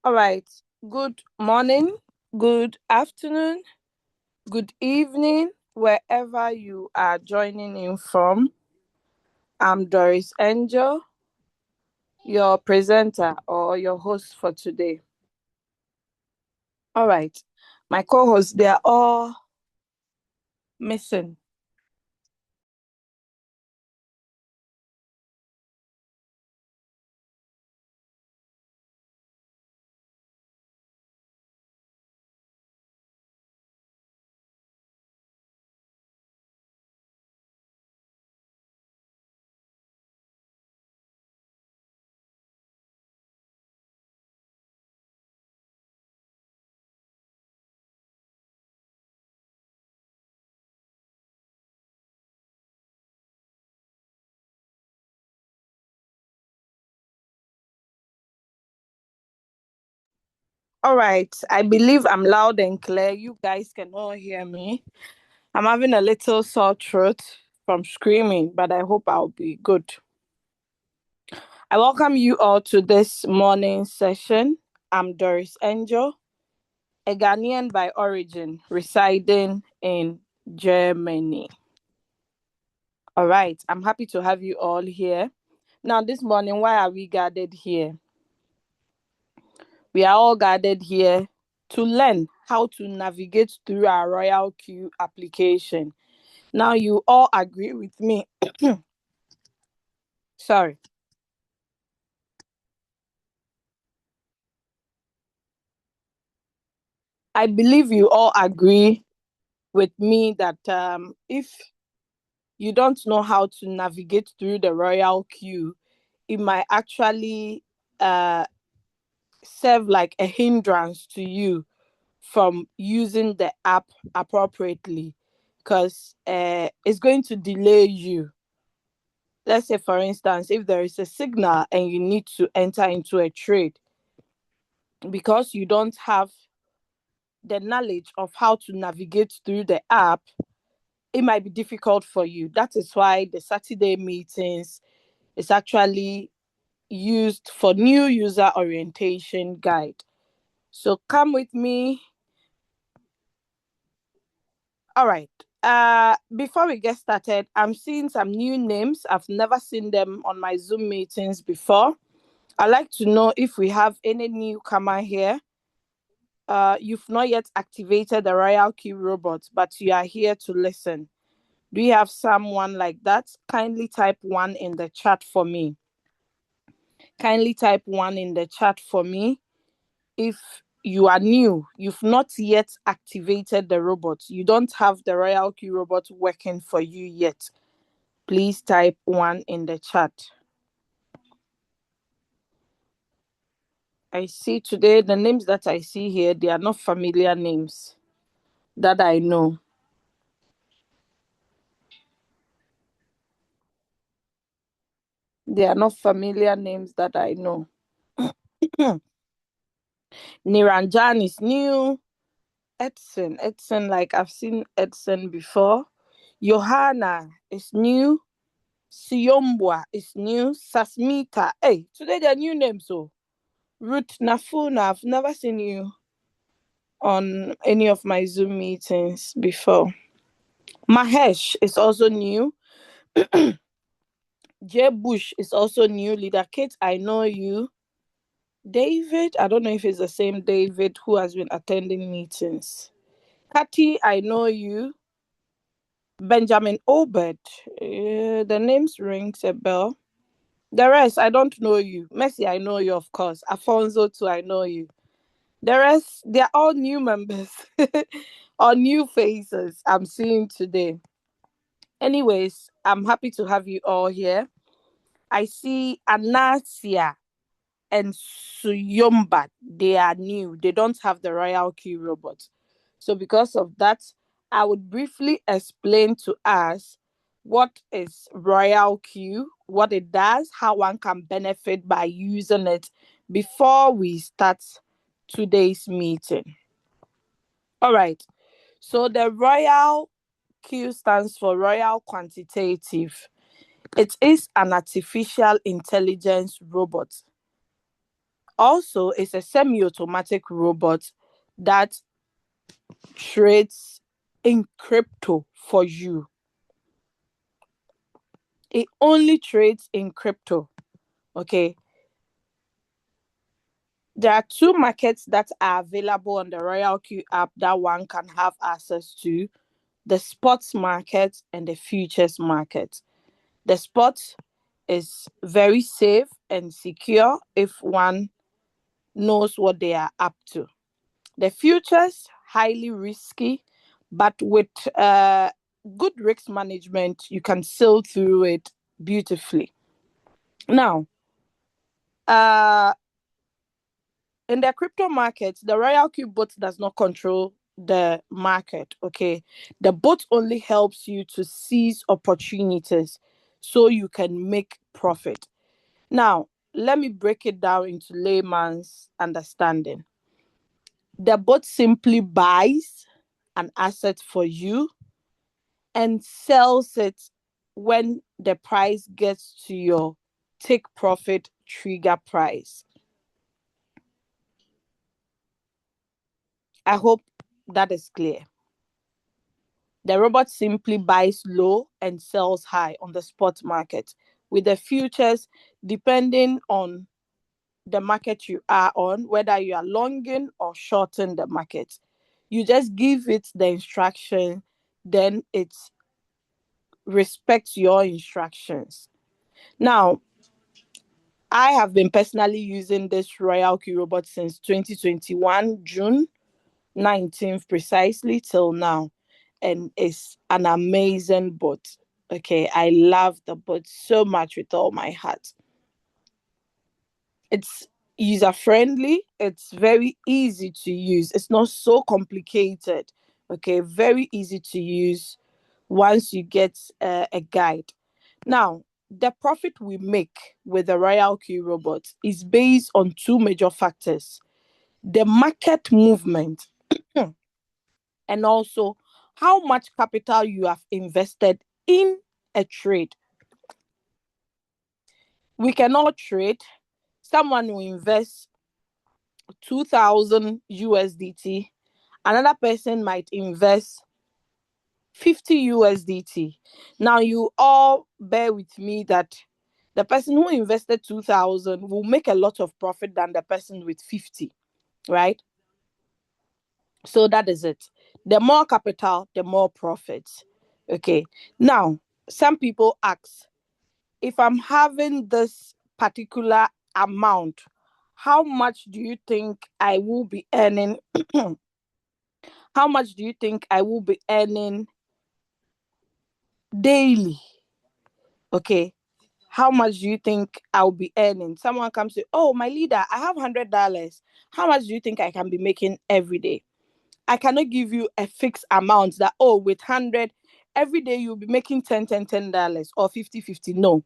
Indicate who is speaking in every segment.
Speaker 1: All right. Good morning, good afternoon, good evening, wherever you are joining in from. I'm Doris Angel, your presenter or your host for today. All right. My co hosts, they are all missing. All right. I believe I'm loud and clear. You guys can all hear me. I'm having a little sore throat from screaming, but I hope I'll be good. I welcome you all to this morning session. I'm Doris Angel, a Ghanaian by origin, residing in Germany. All right, I'm happy to have you all here. Now, this morning, why are we gathered here? We are all gathered here to learn how to navigate through our RoyalQ application. Now, you all agree with me. Sorry. I believe you all agree with me that if you don't know how to navigate through the royal queue, it might actually uh, serve like a hindrance to you from using the app appropriately because it's going to delay you. Let's say, for instance, if there is a signal and you need to enter into a trade because you don't have the knowledge of how to navigate through the app, it might be difficult for you. That is why the Saturday meetings is actually used for new user orientation guide. So come with me. All right. Before we get started, I'm seeing some new names. I've never seen them on my Zoom meetings before. I'd like to know if we have any newcomer here. You've not yet activated the Royal Key robot, but you are here to listen. Do you have someone like that? Kindly type one in the chat for me. Kindly type one in the chat for me if you are new, you've not yet activated the robot, you don't have the Royal Key robot working for you yet, please type one in the chat. I see today the names that I see here, they are not familiar names that I know. They are not familiar names that I know. Niranjan is new. Edson, like I've seen Edson before. Johanna is new. Siombwa is new. Sasmita. Hey, today they're new names. So Ruth Nafuna, I've never seen you on any of my Zoom meetings before. Mahesh is also new. Jay Bush is also new. Leader Kate, I know you. David, I don't know if it's the same David who has been attending meetings. Kathy, I know you. Benjamin Obed, the names rings a bell. The rest, I don't know you. Messi, I know you, of course. Afonso, too, I know you. The rest, they're all new members or new faces I'm seeing today. Anyways, I'm happy to have you all here. I see Anasia and Suyomba. They are new. They don't have the Royal Key robot. So because of that, I would briefly explain to us what is Royal Q, what it does, how one can benefit by using it before we start today's meeting. All right. So the Royal Q stands for Royal Quantitative. It is an artificial intelligence robot. Also, it's a semi-automatic robot that trades in crypto for you. It only trades in crypto. Okay. There are two markets that are available on the RoyalQ app that one can have access to: the spots market and the futures market. The spot is very safe and secure if one knows what they are up to. The futures, highly risky, but with good risk management, you can sail through it beautifully. Now, uh, in the crypto market, the RoyalQ bot does not control the market. Okay, the bot only helps you to seize opportunities so you can make profit. Now, let me break it down into layman's understanding. The bot simply buys an asset for you and sells it when the price gets to your take profit trigger price. I hope that is clear. The robot simply buys low and sells high on the spot market. With the futures, depending on the market you are on, whether you are longing or shorting the market, you just give it the instruction, then it respects your instructions. Now, I have been personally using this RoyalQ robot since 2021, June 19th precisely till now. And it's an amazing bot. Okay, I love the bot so much with all my heart. It's user friendly, it's very easy to use, it's not so complicated. Okay, very easy to use once you get a guide. Now, the profit we make with the RoyalQ robot is based on two major factors: the market movement and also how much capital you have invested in a trade. We cannot trade. Someone will invest 2,000 USDT, another person might invest 50 USDT. Now, you all bear with me that the person who invested 2,000 will make a lot of profit than the person with 50, right? So that is it. The more capital, the more profits. Okay. Now, some people ask, if I'm having this particular amount, how much do you think I will be earning? How much do you think I will be earning daily? Okay. How much do you think I'll be earning? Someone comes to, oh, my leader, I have $100. How much do you think I can be making every day? I cannot give you a fixed amount that, oh, with 100, every day you'll be making $10 or 50. No,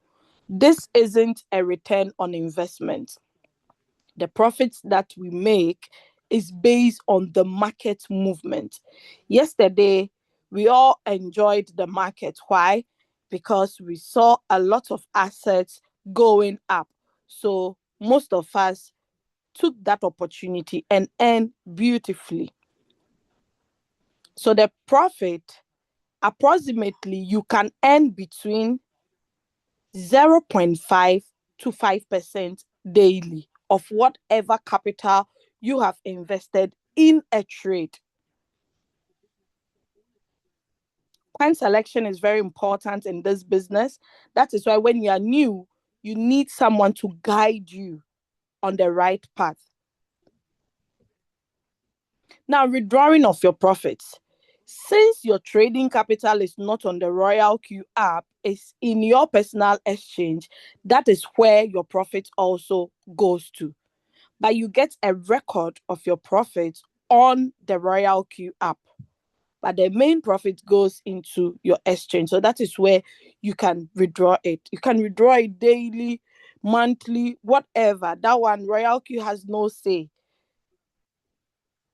Speaker 1: this isn't a return on investment. The profits that we make is based on the market movement. Yesterday, we all enjoyed the market. Why? Because we saw a lot of assets going up. So most of us took that opportunity and earned beautifully. So the profit, approximately, you can earn between 0.5 to 5% daily of whatever capital you have invested in a trade. Coin selection is very important in this business. That is why when you are new, you need someone to guide you on the right path. Now, withdrawing of your profits. Since your trading capital is not on the RoyalQ app, it's in your personal exchange, that is where your profit also goes to. But you get a record of your profits on the RoyalQ app. But the main profit goes into your exchange. So that is where you can withdraw it. You can withdraw it daily, monthly, whatever. That one, RoyalQ has no say.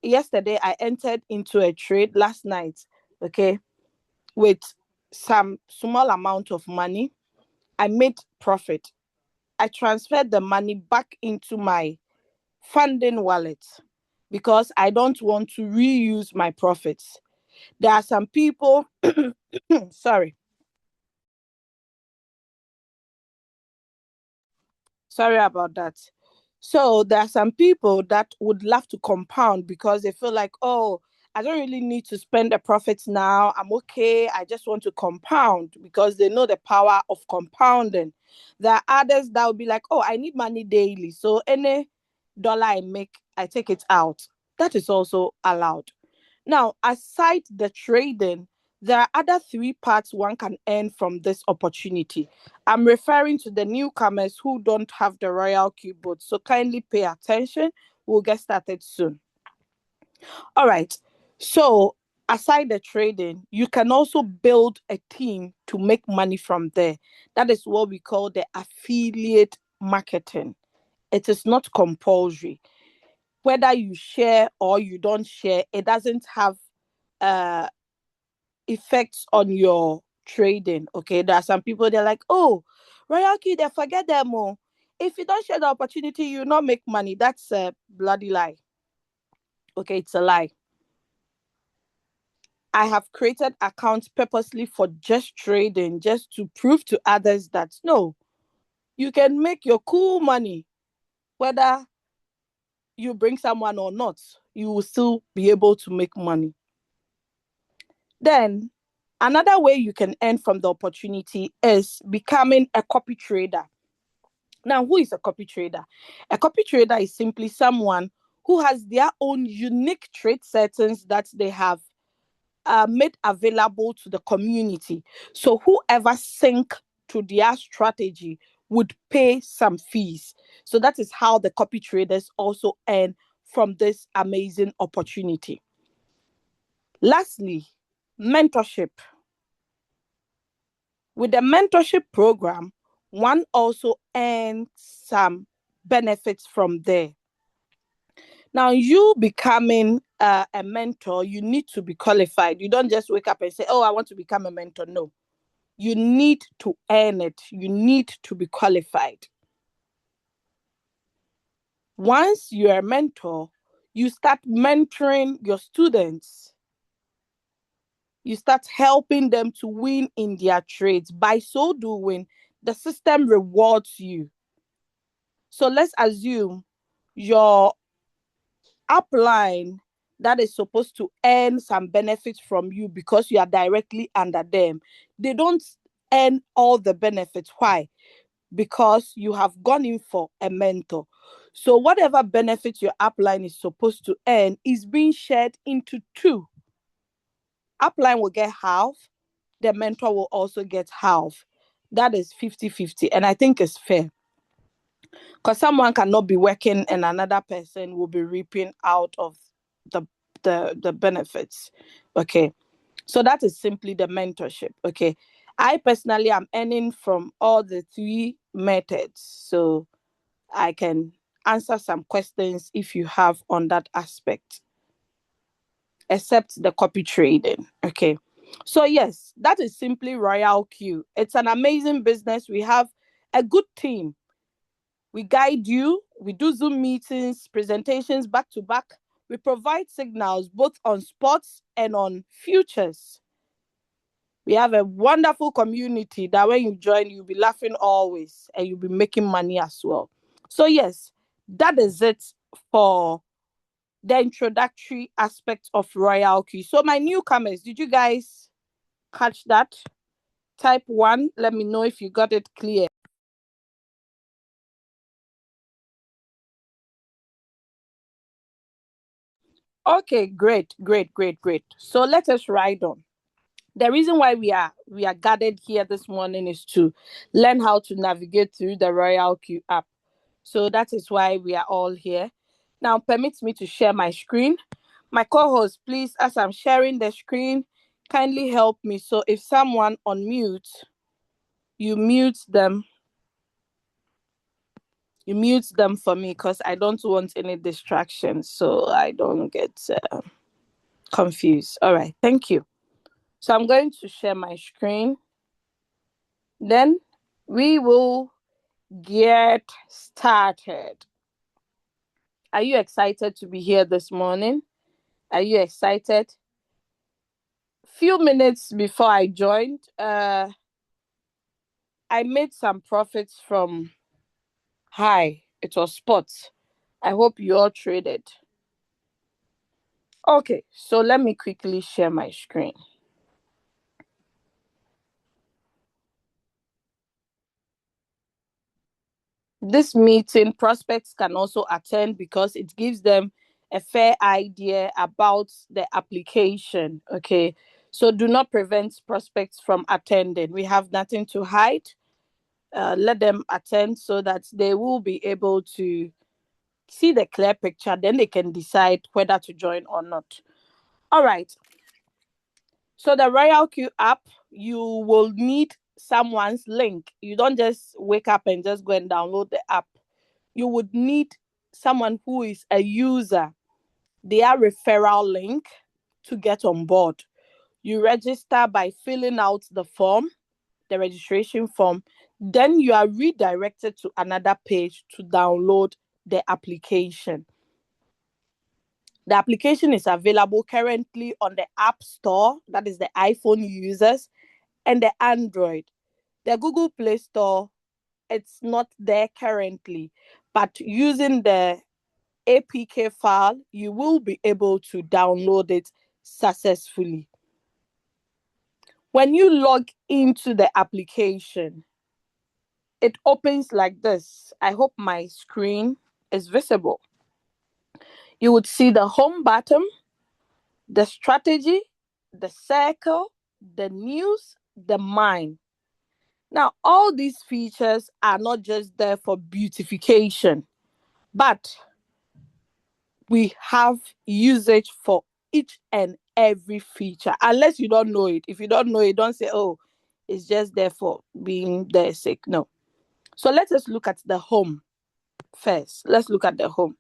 Speaker 1: Yesterday, I entered into a trade last night, okay, with some small amount of money. I made profit. I transferred the money back into my funding wallet because I don't want to reuse my profits. There are some people, sorry, sorry about that. So there are some people that would love to compound because they feel like, oh, I don't really need to spend the profits now. I'm okay. I just want to compound because they know the power of compounding. There are others that will be like, oh, I need money daily. So any dollar I make, I take it out. That is also allowed. Now, aside the trading, there are other three parts one can earn from this opportunity. I'm referring to the newcomers who don't have the RoyalQ boot. So kindly pay attention. We'll get started soon. All right. So aside the trading, you can also build a team to make money from there. That is what we call the affiliate marketing. It is not compulsory. Whether you share or you don't share, it doesn't have uh effects on your trading. Okay, there are some people they're like, oh, RoyalQ, they forget them all. If you don't share the opportunity, you not make money. That's a bloody lie. Okay, it's a lie. I have created accounts purposely for just trading, just to prove to others that no, you can make your cool money, whether you bring someone or not, you will still be able to make money. Then another way you can earn from the opportunity is becoming a copy trader. Now, who is a copy trader? A copy trader is simply someone who has their own unique trade settings that they have made available to the community. So, whoever sync to their strategy would pay some fees. So, that is how the copy traders also earn from this amazing opportunity. Lastly, mentorship. With the mentorship program, one also earns some benefits from there. Now, you becoming a mentor, you need to be qualified. You don't just wake up and say, oh, I want to become a mentor. No, you need to earn it. You need to be qualified. Once you're a mentor, you start mentoring your students. You start helping them to win in their trades. By so doing, the system rewards you. So let's assume your upline that is supposed to earn some benefits from you because you are directly under them. They don't earn all the benefits. Why? Because you have gone in for a mentor. So whatever benefit your upline is supposed to earn is being shared into two. Upline will get half, the mentor will also get half. That is 50-50, and I think it's fair. Because someone cannot be working and another person will be reaping out of the the benefits. Okay. So that is simply the mentorship. Okay. I personally am earning from all the three methods. So I can answer some questions if you have on that aspect, except the copy trading. Okay. So yes, that is simply RoyalQ. It's an amazing business. We have a good team. We guide you. We do Zoom meetings, presentations back to back. We provide signals both on sports and on futures. We have a wonderful community that when you join, you'll be laughing always and you'll be making money as well. So, yes, that is it for the introductory aspect of RoyalQ. So, my newcomers, did you guys catch that? Type one. Let me know if you got it clear. Okay, great, great, great, great. So let us ride on. The reason why we are gathered here this morning is to learn how to navigate through the RoyalQ app. So that is why we are all here. Now permit me to share my screen. My co-host, please, as I'm sharing the screen, kindly help me. So if someone unmute, you mute them. You mute them for me because I don't want any distractions so I don't get confused. All right, thank you. So I'm going to share my screen. Then we will get started. Are you excited to be here this morning? Are you excited? Few minutes before I joined, I made some profits from high. It was spots. I hope you all traded. Okay, so let me quickly share my screen. This meeting, prospects can also attend because it gives them a fair idea about the application. Okay, so do not prevent prospects from attending. We have nothing to hide. Let them attend so that they will be able to see the clear picture. Then they can decide whether to join or not. All right. So the RoyalQ app, you will need someone's link. You don't just wake up and just go and download the app. You would need someone who is a user, their referral link to get on board. You register by filling out the form, the registration form. Then you are redirected to another page to download the application. The application is available currently on the App Store, that is the iPhone users, and the Android. The Google Play Store, it's not there currently, but using the APK file, you will be able to download it successfully. When you log into the application, it opens like this. I hope my screen is visible. You would see the home button, the strategy, the circle, the news, the mine. Now, all these features are not just there for beautification, but we have usage for each and every feature. Unless you don't know it. If you don't know it, don't say, oh, it's just there for being there sake. No. So let us look at the home first. Let's look at the home.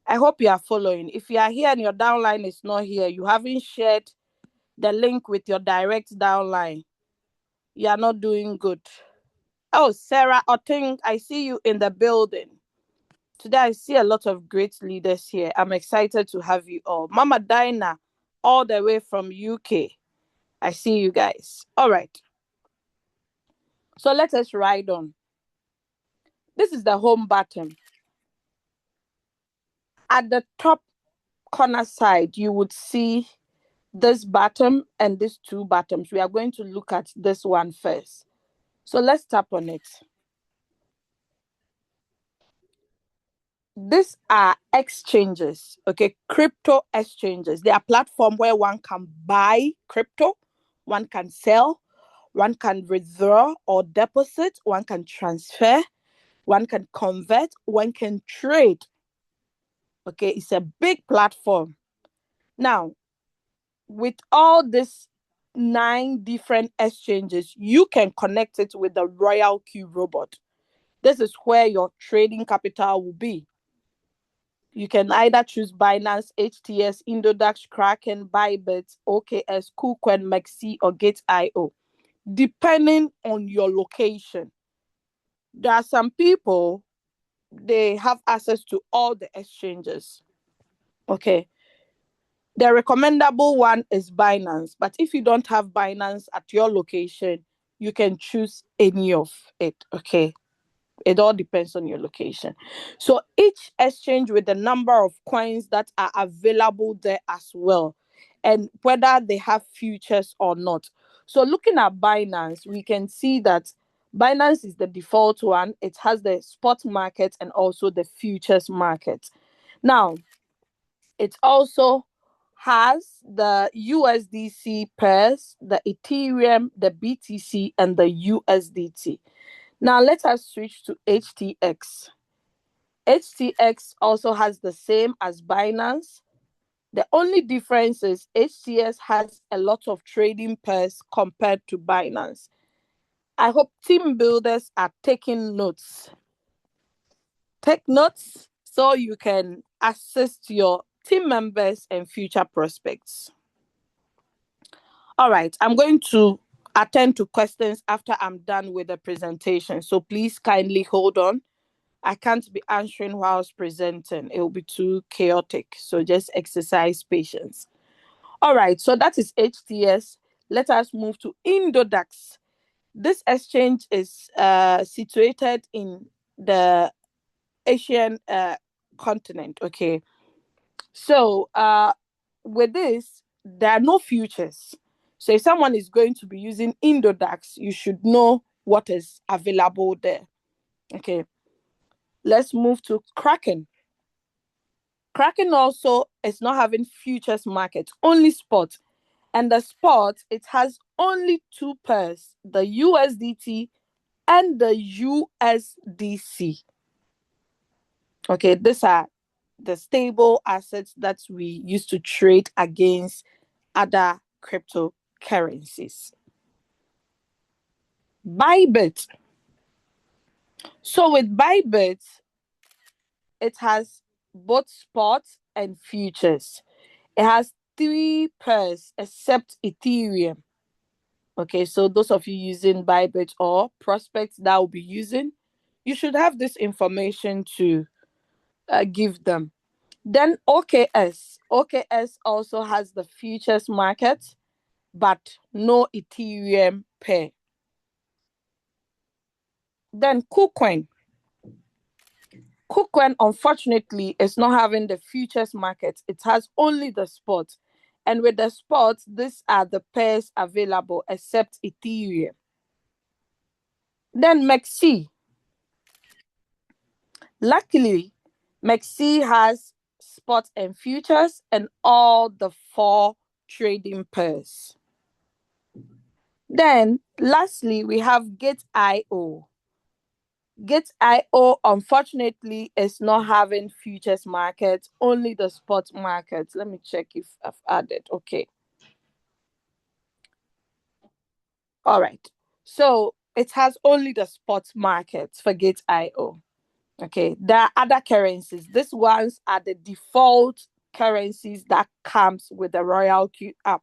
Speaker 1: I hope you are following. If you are here and your downline is not here, you haven't shared the link with your direct downline, you are not doing good. Oh, Sarah Oting, I see you in the building. Today, I see a lot of great leaders here. I'm excited to have you all. Mama Dinah, all the way from UK. I see you guys. All right. So let us ride on. This is the home button. At the top corner side, you would see this bottom and these two bottoms. We are going to look at this one first. So let's tap on it. These are exchanges, okay? Crypto exchanges. They are platforms where one can buy crypto, one can sell, one can withdraw or deposit, one can transfer, one can convert, one can trade. Okay, it's a big platform. Now, with all these 9 different exchanges, you can connect it with the RoyalQ robot. This is where your trading capital will be. You can either choose Binance, HTS, Indodax, Kraken, Bybit, OKS, KuCoin, Maxi, or Gate.io, depending on your location. There are some people, they have access to all the exchanges. Okay. The recommendable one is Binance, but if you don't have Binance at your location, you can choose any of it. Okay. It all depends on your location. So each exchange with the number of coins that are available there as well, and whether they have futures or not. So looking at Binance, we can see that Binance is the default one. It has the spot market and also the futures market. Now, it also has the USDC pairs, the Ethereum, the BTC, and the USDT. Now let us switch to HTX. HTX also has the same as Binance. The only difference is HTX has a lot of trading pairs compared to Binance. I hope team builders are taking notes. Take notes so you can assist your team members and future prospects. All right, I'm going to attend to questions after I'm done with the presentation. So please kindly hold on. I can't be answering whilst presenting. It will be too chaotic. So just exercise patience. All right. So that is HTS. Let us move to Indodax. This exchange is situated in the Asian continent. Okay. So with this, there are no futures. So if someone is going to be using Indodax, you should know what is available there. Okay. Let's move to Kraken. Kraken also is not having futures market, only spot. And the spot, it has only two pairs, the USDT and the USDC. Okay, these are the stable assets that we use to trade against other cryptocurrencies. Bybit. So with Bybit, it has both spot and futures. It has three pairs except Ethereum. Okay, so those of you using Bybit or prospects that will be using, you should have this information to give them. Then OKS. OKS also has the futures market, but no Ethereum pair. Then KuCoin. KuCoin, unfortunately, is not having the futures market. It has only the spot. And with the spot, these are the pairs available except Ethereum. Then MEXC. Luckily, MEXC has spot and futures and all the four trading pairs. Then, lastly, we have Gate.io. Gate.io, unfortunately, is not having futures market, only the spot market. Let me check if I've added. Okay. All right. So it has only the spot market for Gate.io. Okay. There are other currencies. These ones are the default currencies that comes with the RoyalQ app.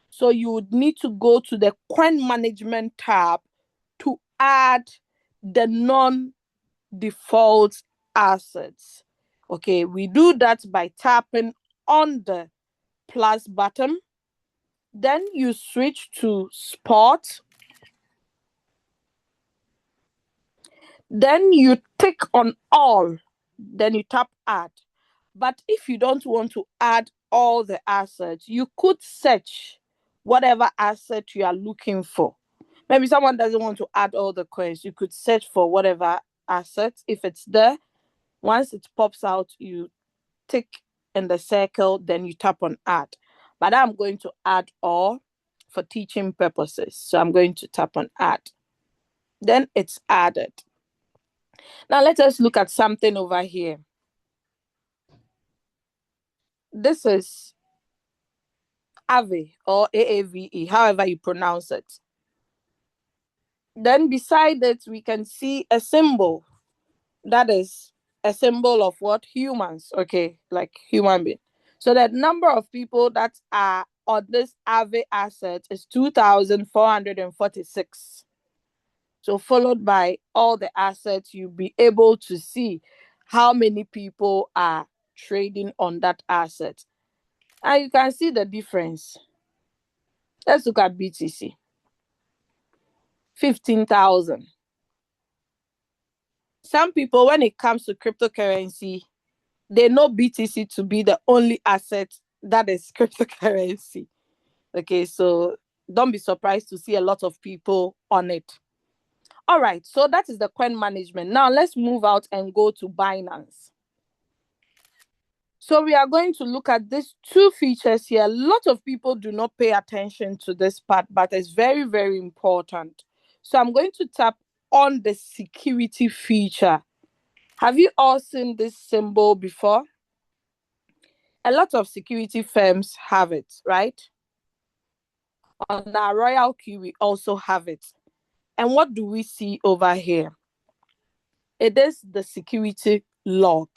Speaker 1: So you would need to go to the coin management tab to add the non-default assets. Okay, we do that by tapping on the plus button. Then you switch to spot. Then you tick on all. Then you tap add. But if you don't want to add all the assets, you could search whatever asset you are looking for. Maybe someone doesn't want to add all the coins. You could search for whatever asset. If it's there, once it pops out, you tick in the circle, then you tap on add. But I'm going to add all for teaching purposes. So I'm going to tap on add. Then it's added. Now let us look at something over here. This is AVE or AAVE, however you pronounce it. Then beside it, we can see a symbol. That is a symbol of what? Humans, okay, like human being. So the number of people that are on this AVE asset is 2,446. So followed by all the assets, you'll be able to see how many people are trading on that asset. And you can see the difference. Let's look at BTC. 15,000. Some people, when it comes to cryptocurrency, they know BTC to be the only asset that is cryptocurrency. Okay, so don't be surprised to see a lot of people on it. All right, so that is the coin management. Now let's move out and go to Binance. So we are going to look at these two features here. A lot of people do not pay attention to this part, but it's very, very important. So I'm going to tap on the security feature. Have you all seen this symbol before? A lot of security firms have it, right? On our RoyalQ, we also have it. And what do we see over here? It is the security log.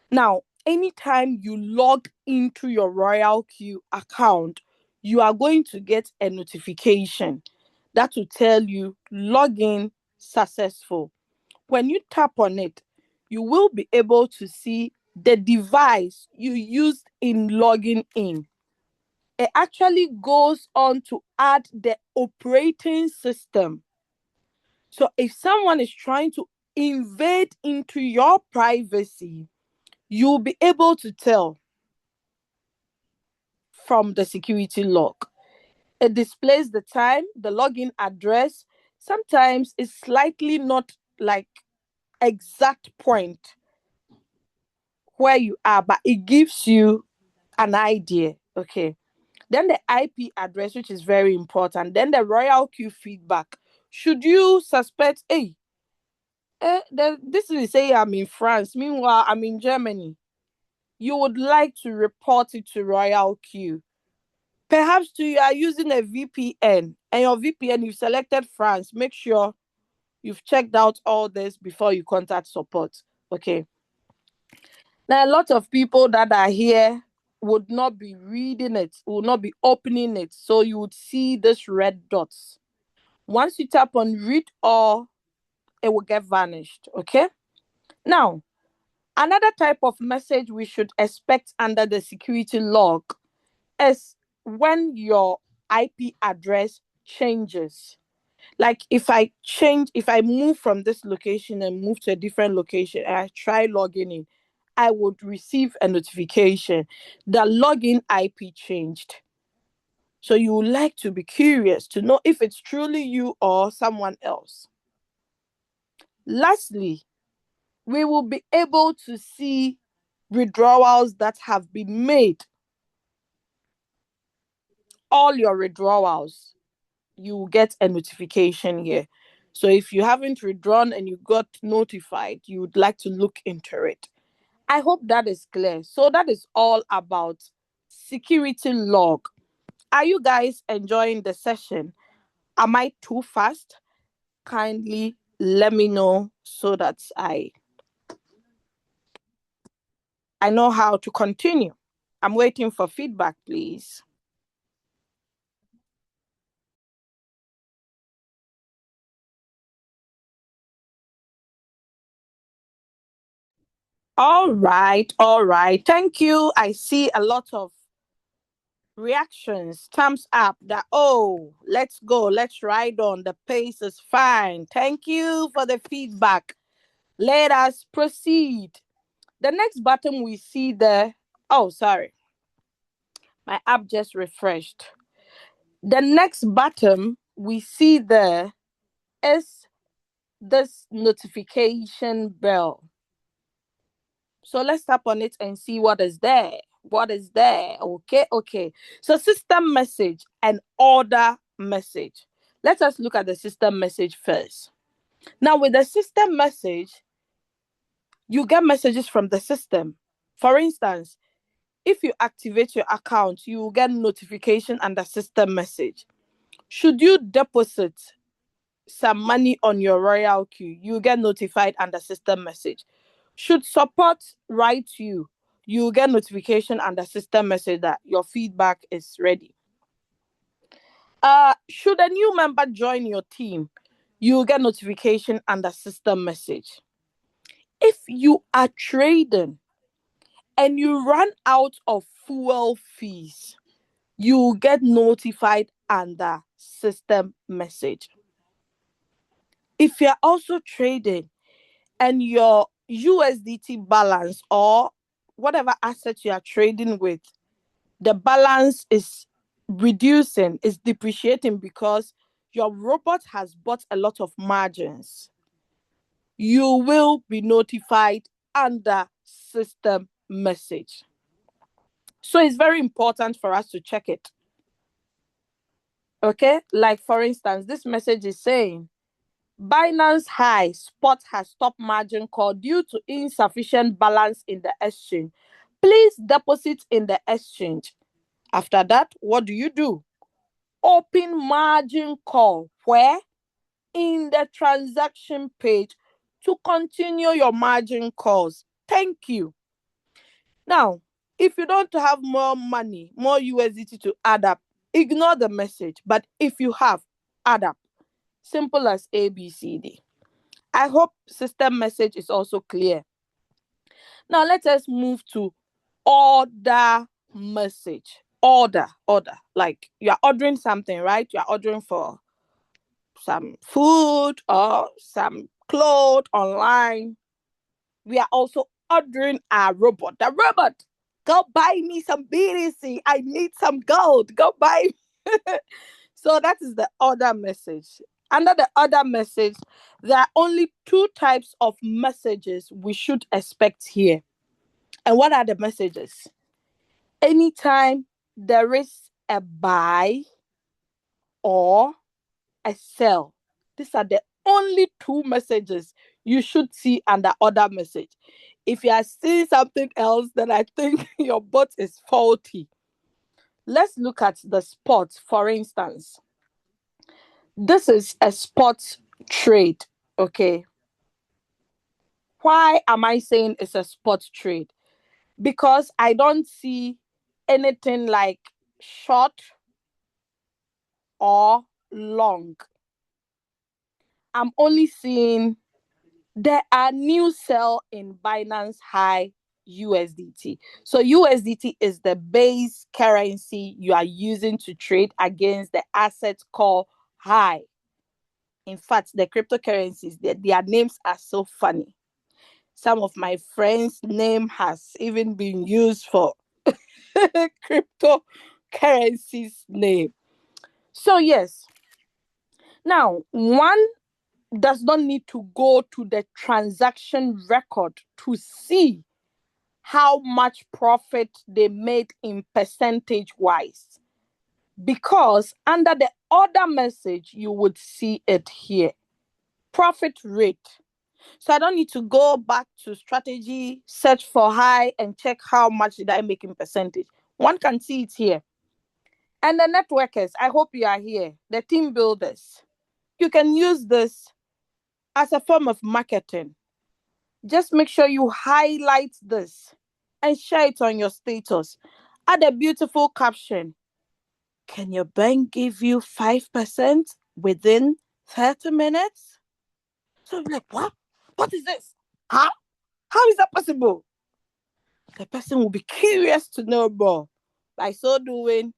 Speaker 1: Now, anytime you log into your RoyalQ account, you are going to get a notification that will tell you login successful. When you tap on it, you will be able to see the device you used in logging in. It actually goes on to add the operating system. So if someone is trying to invade into your privacy, you'll be able to tell from the security log. It displays the time, the login address. Sometimes it's slightly not like exact point where you are, but it gives you an idea. Okay. Then the IP address, which is very important. Then the RoyalQ feedback. Should you suspect, hey, this is say I'm in France, meanwhile I'm in Germany, you would like to report it to RoyalQ. Perhaps you are using a VPN and your VPN, you've selected France. Make sure you've checked out all this before you contact support. Okay. Now, a lot of people that are here would not be reading it, would not be opening it. So you would see this red dots. Once you tap on read all, it will get vanished. Okay. Now, another type of message we should expect under the security log is when your IP address changes. Like if I move from this location and move to a different location and I try logging in, I would receive a notification that login IP changed. So you would like to be curious to know if it's truly you or someone else. Lastly, we will be able to see withdrawals that have been made. All your withdrawals, you will get a notification here. So if you haven't withdrawn and you got notified, you would like to look into it. I hope that is clear. So that is all about security log. Are you guys enjoying the session? Am I too fast? Kindly let me know so that I know how to continue. I'm waiting for feedback, please. All right, all right. Thank you. I see a lot of reactions, thumbs up that, oh, let's go, let's ride on. The pace is fine. Thank you for the feedback. Let us proceed. The next button we see there, oh, sorry, my app just refreshed. The next button we see there is this notification bell. So let's tap on it and see what is there. What is there? Okay, okay. So system message and order message. Let us look at the system message first. Now, with the system message, you get messages from the system. For instance, if you activate your account, you will get notification and the system message. Should you deposit some money on your RoyalQ, you get notified and the system message. Should support write you get notification and the system message that your feedback is ready. Should a new member join your team, you get notification and the system message. If you are trading and you run out of fuel fees, you get notified and the system message. If you're also trading and your USDT balance or whatever asset you are trading with, the balance is reducing, is depreciating because your robot has bought a lot of margins, you will be notified under system message. So it's very important for us to check it. Okay, like for instance, this message is saying Binance high spot has stopped margin call due to insufficient balance in the exchange. Please deposit in the exchange. After that, what do? Open margin call where? In the transaction page to continue your margin calls. Thank you. Now, if you don't have more money, more USDT to add up, ignore the message. But if you have, add up. Simple as ABCD. I hope system message is also clear. Now let us move to order message. Order. Like you are ordering something, right? You are ordering for some food or some clothes online. We are also ordering our robot. The robot, go buy me some BDC. I need some gold. Go buy. So that is the order message. Under the order message, there are only two types of messages we should expect here. And what are the messages? Anytime there is a buy or a sell, these are the only two messages you should see under order message. If you are seeing something else, then I think your bot is faulty. Let's look at the spot, for instance. This is a spot trade, okay? Why am I saying it's a spot trade? Because I don't see anything like short or long. I'm only seeing there are new sell in Binance High USDT. So USDT is the base currency you are using to trade against the asset called High. In fact, the cryptocurrencies, their names are so funny. Some of my friends' name has even been used for cryptocurrencies name. So yes, now one does not need to go to the transaction record to see how much profit they made in percentage wise, because under the order message you would see it here, profit rate. So I don't need to go back to strategy, search for high and check how much did I make in percentage. One can see it here. And the networkers, I hope you are here, the team builders, you can use this as a form of marketing. Just make sure you highlight this and share it on your status. Add a beautiful caption. Can your bank give you 5% within 30 minutes? So I'm like, what? What is this? Huh? How is that possible? The person will be curious to know more. By so doing,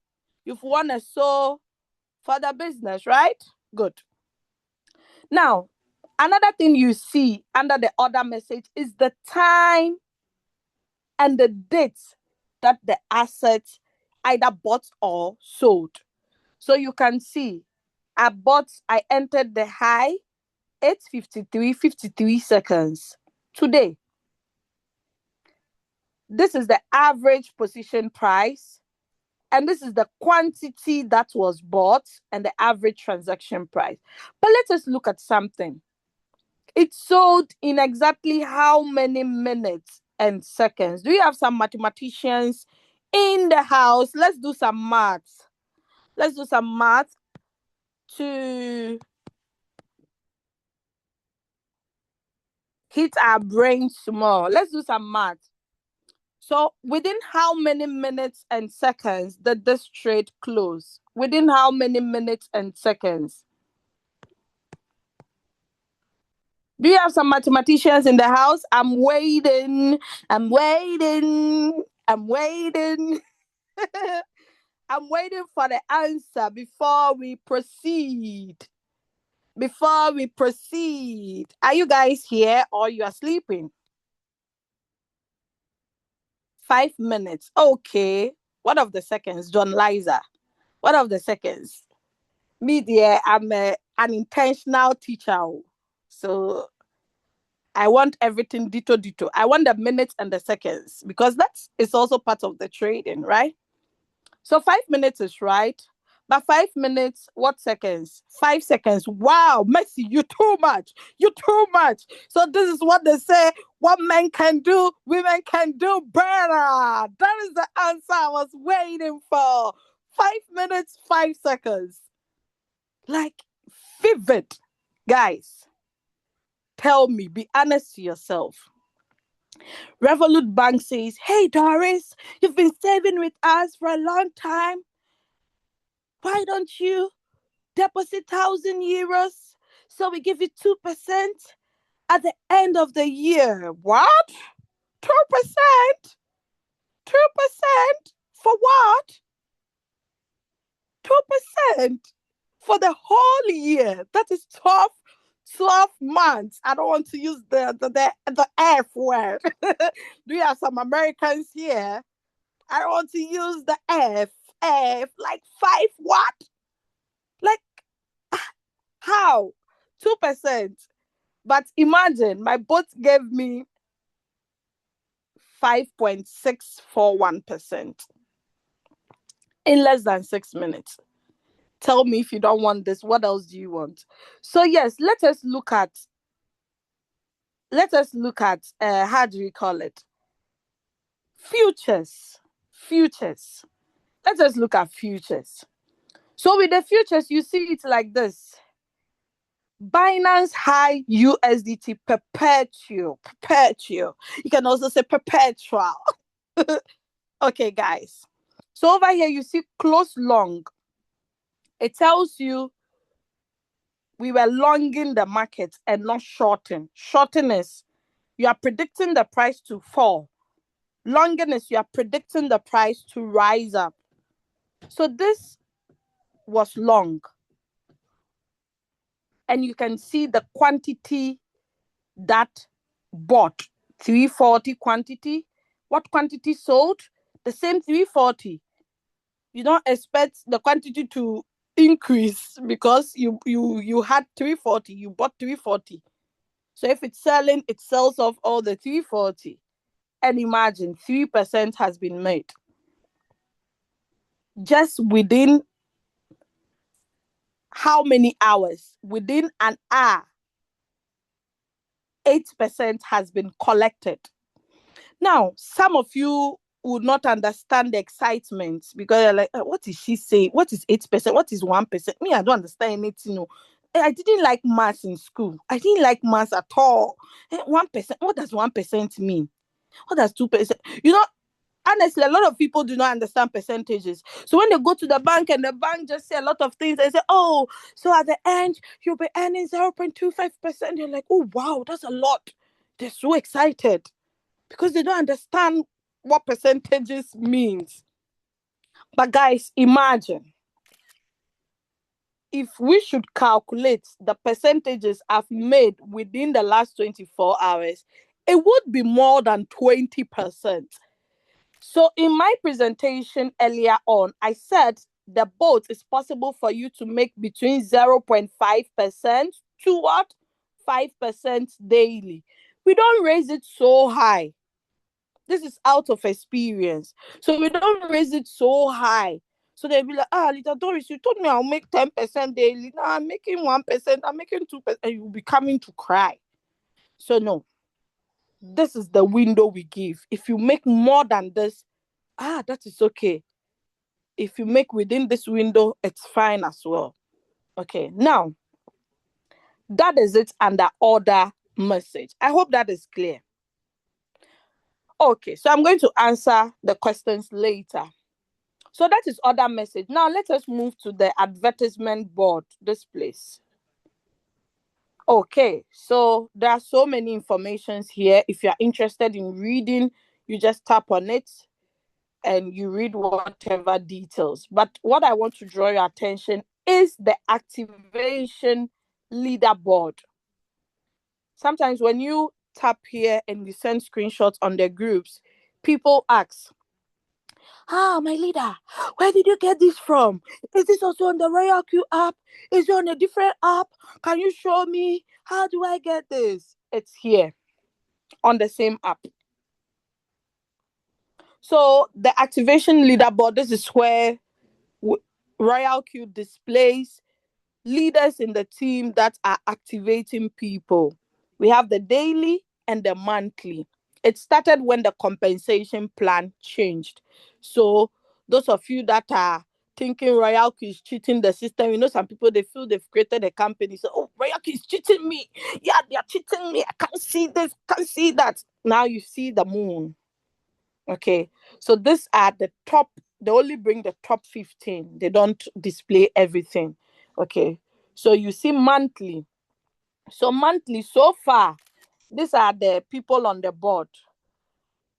Speaker 1: you've won a soul for the business, right? Good. Now, another thing you see under the order message is the time and the date that the asset either bought or sold. So you can see I entered the high 8:53 seconds today. This is the average position price, and this is the quantity that was bought and the average transaction price. But let us look at something. It sold in exactly how many minutes and seconds? Do you have some mathematicians in the house? Let's do some maths. Let's do some maths to hit our brains small. Let's do some maths. So, within how many minutes and seconds did this trade close? Within how many minutes and seconds? Do you have some mathematicians in the house? I'm waiting. I'm waiting. I'm waiting. I'm waiting for the answer before we proceed. Before we proceed. Are you guys here or you are sleeping? 5 minutes. Okay. What of the seconds, John Liza? What of the seconds? Me, dear, I'm an intentional teacher. So I want everything dito dito. I want the minutes and the seconds because that is also part of the trading, right? So 5 minutes is right. But 5 minutes, what seconds? 5 seconds. Wow, Messi, you too much. You too much. So this is what they say. What men can do, women can do better. That is the answer I was waiting for. 5 minutes, 5 seconds. Like vivid. Guys, tell me, be honest to yourself. Revolut Bank says, hey, Doris, you've been saving with us for a long time. Why don't you deposit €1,000 so we give you 2%? At the end of the year, what? 2%? 2% for what? 2% for the whole year. That is 12 months. I don't want to use the F word. We have some Americans here. I don't want to use the F. Like five what? Like how? 2%. But imagine my bot gave me 5.641% in less than 6 minutes. Tell me if you don't want this, what else do you want? So yes, let us look at how do we call it? Futures. Let us look at futures. So with the futures, you see it like this. Binance high USDT perpetual. You can also say perpetual. Okay, guys. So over here, you see close long. It tells you we were longing the market and not shorting. Shorting is you are predicting the price to fall. Longing is you are predicting the price to rise up. So this was long. And you can see the quantity that bought 340 quantity. What quantity sold? The same 340. You don't expect the quantity to increase because you had 340, you bought 340. So if it's selling, it sells off all the 340. And imagine 3% has been made. Just within how many hours? Within an hour, 8% has been collected. Now, some of you would not understand the excitement because you're like, what is she saying? What is 8%? What is 1%? Me, I don't understand anything. No. I didn't like maths in school. I didn't like maths at all. 1%, what does 1% mean? What does 2%? Honestly, a lot of people do not understand percentages. So when they go to the bank and the bank just say a lot of things, they say, oh, so at the end, you'll be earning 0.25%. You're like, oh, wow, that's a lot. They're so excited because they don't understand what percentages means. But guys, imagine if we should calculate the percentages I've made within the last 24 hours, it would be more than 20%. So in my presentation earlier on, I said the boat is possible for you to make between 0.5% to what? 5% daily. We don't raise it so high. This is out of experience. So we don't raise it so high. So they'll be like, little Doris, you told me I'll make 10% daily. Now I'm making 1%, I'm making 2%, and you'll be coming to cry. So no, this is the window we give. If you make more than this, that is okay. If you make within this window, it's fine as well. Okay, now that is it under order message. I hope that is clear. Okay, so I'm going to answer the questions later. So that is order message. Now let us move to the advertisement board, this place. Okay, so there are so many informations here. If you're interested in reading, you just tap on it and you read whatever details. But what I want to draw your attention is the activation leaderboard. Sometimes when you tap here and you send screenshots on the groups, people ask, my leader, where did you get this from? Is this also on the RoyalQ app? Is it on a different app? Can you show me? How do I get this? It's here on the same app. So the activation leaderboard, this is where RoyalQ displays leaders in the team that are activating people. We have the daily and the monthly. It started when the compensation plan changed. So those of you that are thinking RoyalQ is cheating the system, some people, they feel they've created a company. So, RoyalQ is cheating me. Yeah, they are cheating me. I can't see this, can't see that. Now you see the moon. Okay, so these are the top, they only bring the top 15. They don't display everything. Okay, so you see monthly. So monthly, so far, These are the people on the board.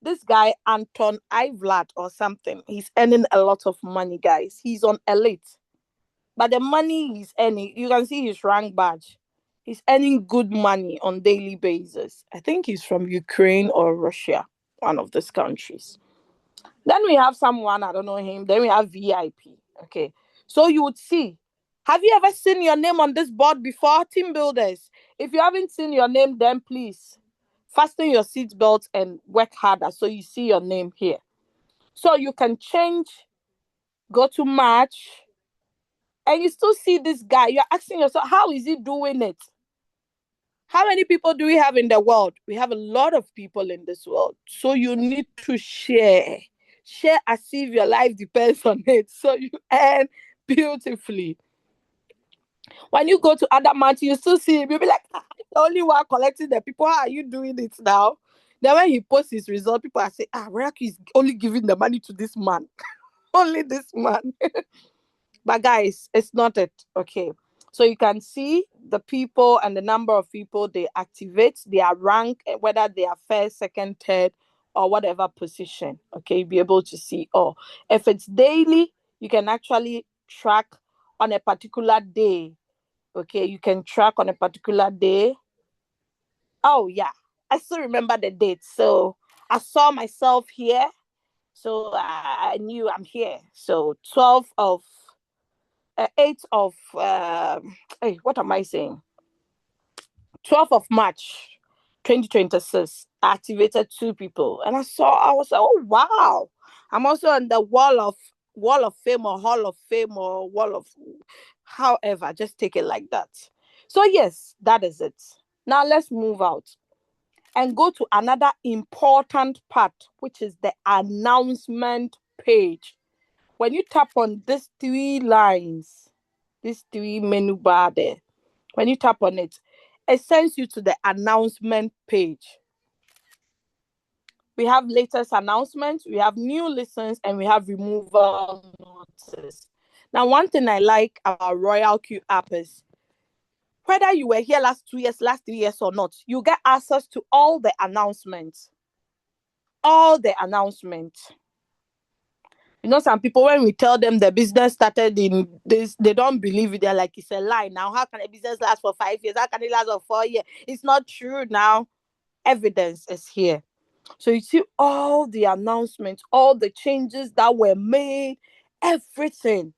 Speaker 1: This guy, Anton Ivlat or something, he's earning a lot of money, guys. He's on Elite. But the money he's earning, you can see his rank badge. He's earning good money on daily basis. I think he's from Ukraine or Russia, one of these countries. Then we have someone, I don't know him. Then we have VIP. Okay. So you would see. Have you ever seen your name on this board before, team builders? If you haven't seen your name, then please fasten your seatbelt and work harder so you see your name here. So you can change, go to match, and you still see this guy. You're asking yourself, how is he doing it? How many people do we have in the world? We have a lot of people in this world. So you need to share. Share as if your life depends on it. So you earn beautifully. When you go to other months, you still see him. You'll be like, the only one collecting the people. How are you doing it now? Then when he posts his result, people are saying, RoyalQ is only giving the money to this man. Only this man. But guys, it's not it. Okay. So you can see the people and the number of people they activate, their rank, whether they are first, second, third, or whatever position. Okay, you'll be able to see. Oh, if it's daily, you can actually track on a particular day. Okay, you can track on a particular day. Oh, yeah. I still remember the date. So I saw myself here. So I knew I'm here. So 12th of 8th of hey, what am I saying? 12th of March 2026. I activated 2 people and I was like, oh wow. I'm also on the wall of fame or hall of fame or wall of however, just take it like that. So yes, that is it. Now let's move out and go to another important part, which is the announcement page. When you tap on these 3 lines, these 3 menu bar there, when you tap on it, it sends you to the announcement page. We have latest announcements, we have new listens, and we have removal notice. Now, one thing I like about RoyalQ app is whether you were here last 2 years, last 3 years or not, you get access to all the announcements. All the announcements. You know, some people, when we tell them the business started in this, they don't believe it. They're like, it's a lie. Now, how can a business last for 5 years? How can it last for 4 years? It's not true now. Evidence is here. So you see all the announcements, all the changes that were made, everything.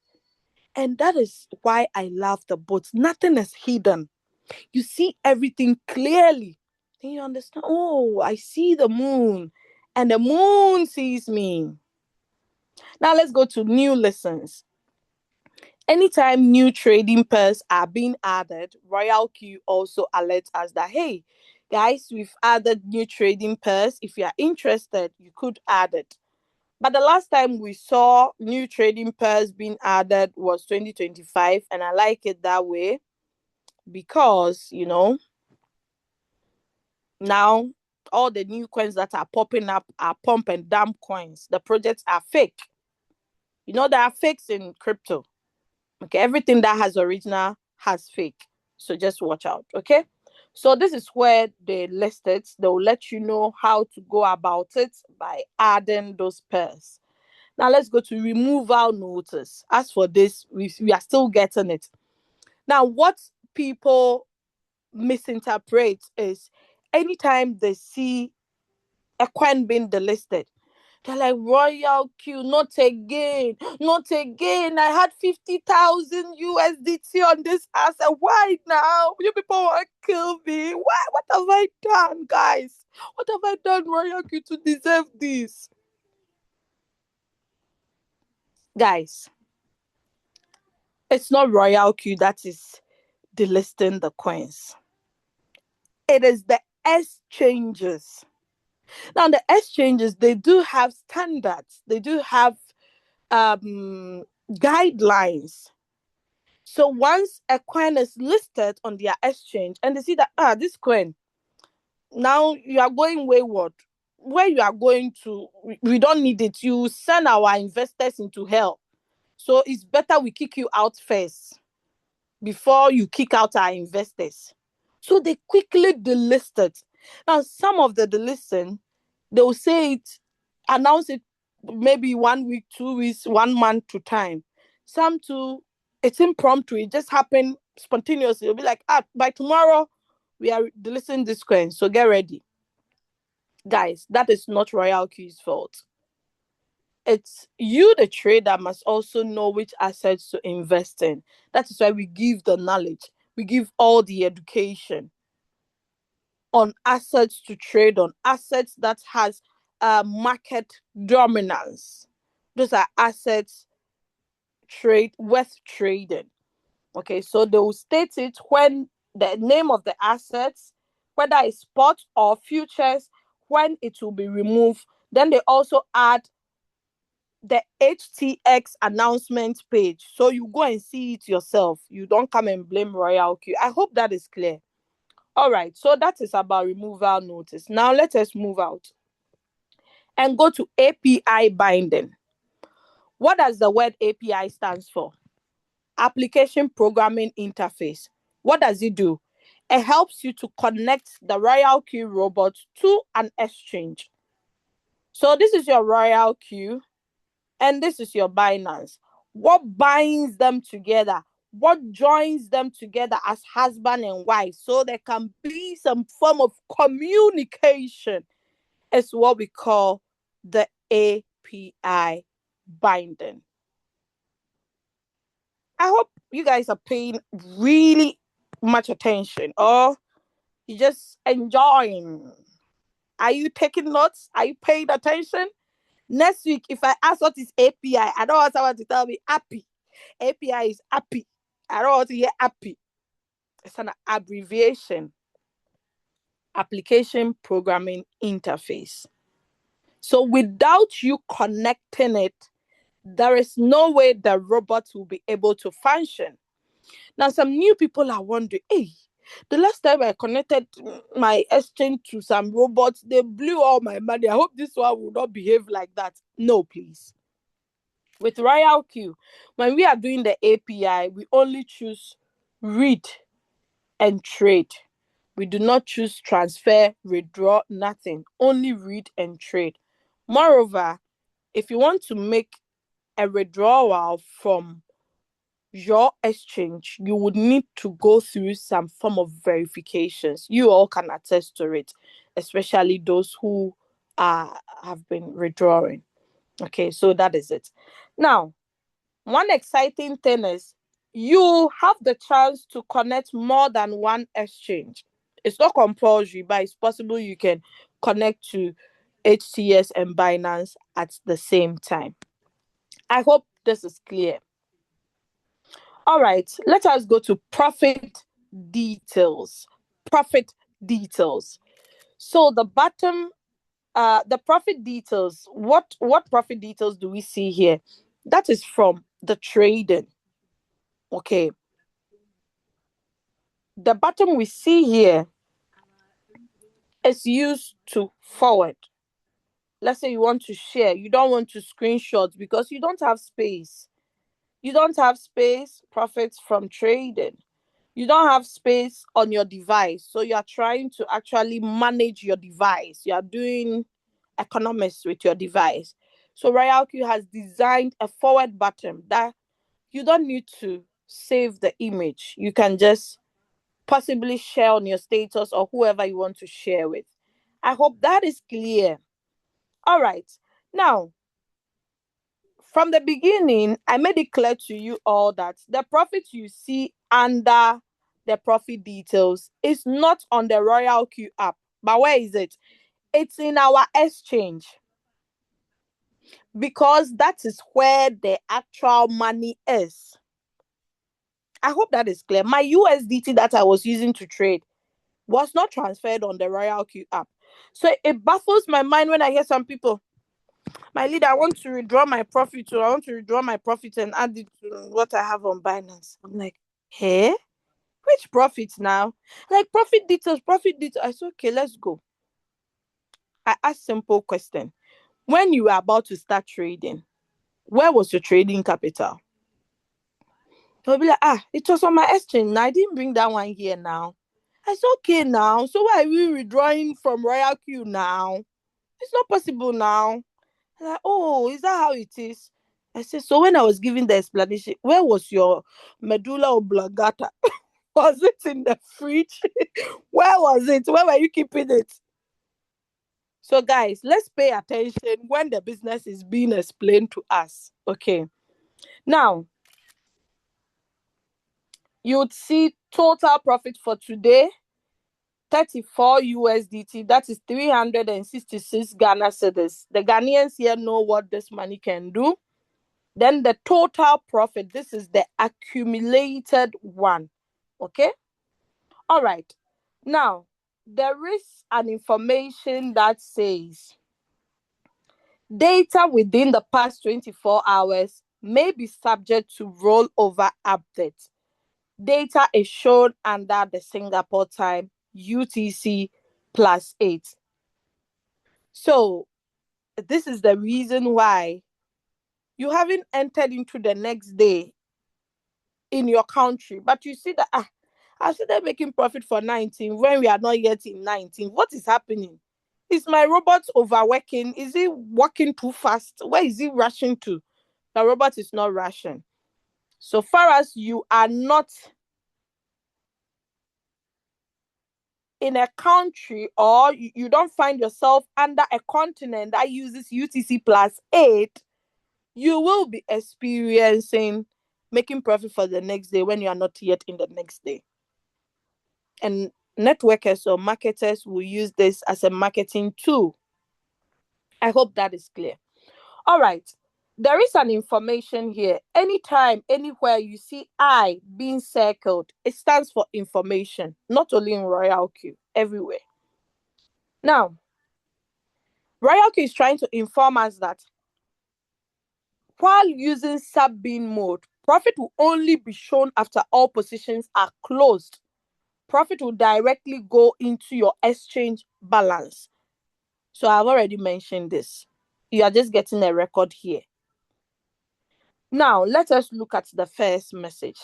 Speaker 1: And that is why I love the bots. Nothing is hidden. You see everything clearly. Then you understand, oh, I see the moon. And the moon sees me. Now let's go to new lessons. Anytime new trading pairs are being added, RoyalQ also alerts us that, hey, guys, we've added new trading pairs. If you are interested, you could add it. But the last time we saw new trading pairs being added was 2025. And I like it that way because, now all the new coins that are popping up are pump and dump coins. The projects are fake. There are fakes in crypto. Okay, everything that has original has fake. So just watch out. Okay. So this is where they list it. They'll let you know how to go about it by adding those pairs. Now let's go to removal notice. As for this, we are still getting it. Now, what people misinterpret is anytime they see a coin being delisted, they're like, RoyalQ, not again, not again. I had 50,000 USDT on this asset. Why now? You people want to kill me? Why? What have I done, guys? What have I done, RoyalQ, to deserve this? Guys, it's not RoyalQ that is delisting the coins. It is the exchanges. Now, the exchanges, they do have standards. They do have guidelines. So once a coin is listed on their exchange and they see that, this coin, now you are going wayward, where you are going to, we don't need it. You send our investors into hell. So it's better we kick you out first before you kick out our investors. So they quickly delist it. Now, some of the listen, they'll say it, announce it maybe 1 week, 2 weeks, 1 month to time. Some too, it's impromptu. It just happened spontaneously. It'll be like, by tomorrow, we are delisting this coin. So get ready. Guys, that is not RoyalQ's fault. It's you, the trader, must also know which assets to invest in. That is why we give the knowledge. We give all the education on assets to trade on, assets that has market dominance. Those are assets worth trading. Okay, so they will state it when the name of the assets, whether it's spot or futures, when it will be removed. Then they also add the HTX announcement page. So you go and see it yourself. You don't come and blame RoyalQ. I hope that is clear. All right, so that is about removal notice. Now let us move out and go to API binding. What does the word API stands for? Application Programming Interface. What does it do? It helps you to connect the RoyalQ robot to an exchange. So this is your RoyalQ and this is your Binance. What binds them together? What joins them together as husband and wife so there can be some form of communication is what we call the API binding. I hope you guys are paying really much attention, or you just enjoying. Are you taking notes? Are you paying attention? Next week, if I ask what is API, I don't want someone to tell me API. API is API. I don't want to hear API. It's an abbreviation. Application Programming Interface. So without you connecting it, there is no way the robot will be able to function. Now, some new people are wondering, hey, the last time I connected my exchange to some robots, they blew all my money. I hope this one will not behave like that. No, please. With RoyalQ, when we are doing the API, we only choose read and trade. We do not choose transfer, withdraw, nothing. Only read and trade. Moreover, if you want to make a withdrawal from your exchange, you would need to go through some form of verifications. You all can attest to it, especially those who have been withdrawing. Okay, so that is it. Now, one exciting thing is you have the chance to connect more than one exchange. It's not compulsory, but it's possible you can connect to HTS and Binance at the same time. I hope this is clear. All right, let us go to profit details. Profit details. So the bottom, the profit details. What profit details do we see here? That is from the trading. Okay. The bottom we see here is used to forward. Let's say you want to share. You don't want to screenshot because you don't have space. You don't have space. Profits from trading. You don't have space on your device. So you are trying to actually manage your device. You are doing economics with your device. So RoyalQ has designed a forward button that you don't need to save the image. You can just possibly share on your status or whoever you want to share with. I hope that is clear. All right. Now, from the beginning, I made it clear to you all that the profit you see under the profit details is not on the RoyalQ app. But where is it? It's in our exchange. Because that is where the actual money is. I hope that is clear. My USDT that I was using to trade was not transferred on the RoyalQ app. So it baffles my mind when I hear some people, my leader, I want to withdraw my profit. I want to withdraw my profit and add it to what I have on Binance. I'm like, hey, which profits now? Like profit details, profit details. I said, okay, let's go. I asked simple question. When you were about to start trading, where was your trading capital? They'll be like, it was on my exchange. I didn't bring that one here now. I said, okay now. So why are we withdrawing from RoyalQ now? It's not possible now. Like, oh, is that how it is? I said, so when I was giving the explanation, where was your medulla oblongata? Was it in the fridge? Where was it? Where were you keeping it? So, guys, let's pay attention when the business is being explained to us. Okay. Now, you would see total profit for today 34 USDT. That is 366 Ghana cedis. The Ghanaians here know what this money can do. Then the total profit, this is the accumulated one. Okay. All right. Now, there is an information that says data within the past 24 hours may be subject to rollover updates. Data is shown under the Singapore time UTC +8. So, this is the reason why you haven't entered into the next day in your country, but you see that I started making profit for 19 when we are not yet in 19. What is happening? Is my robot overworking? Is it working too fast? Where is it rushing to? The robot is not rushing. So far as you are not in a country, or you don't find yourself under a continent that uses UTC +8, you will be experiencing making profit for the next day when you are not yet in the next day. And networkers or marketers will use this as a marketing tool. I hope that is clear. All right. There is an information here. Anytime, anywhere you see I being circled, it stands for information, not only in RoyalQ, everywhere. Now, RoyalQ is trying to inform us that while using sub-bin mode, profit will only be shown after all positions are closed. Profit will directly go into your exchange balance. So I've already mentioned this. You are just getting a record here. Now, let us look at the first message.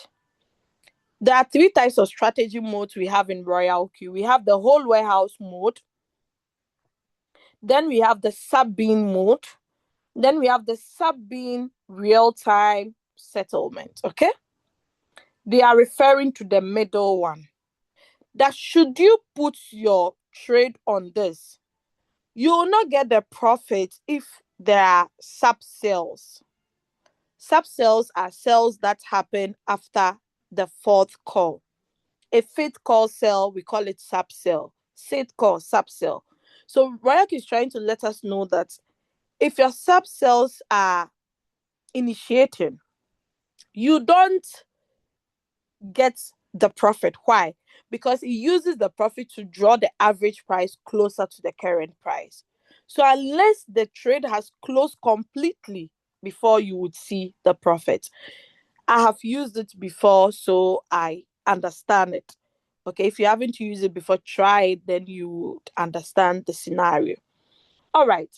Speaker 1: There are 3 types of strategy modes we have in RoyalQ. We have the whole warehouse mode. Then we have the sub-bin mode. Then we have the sub-bin real-time settlement. Okay? They are referring to the middle one. That should you put your trade on this, you will not get the profit if there are sub-sales. Sub-sales are sales that happen after the 4th call. A 5th call sale, we call it sub-sale. 6th call, sub-sale. So RoyalQ is trying to let us know that if your sub-sales are initiating, you don't get the profit. Why? Because it uses the profit to draw the average price closer to the current price. So unless the trade has closed completely before you would see the profit. I have used it before, so I understand it. Okay, if you haven't used it before, try it, then you would understand the scenario. All right.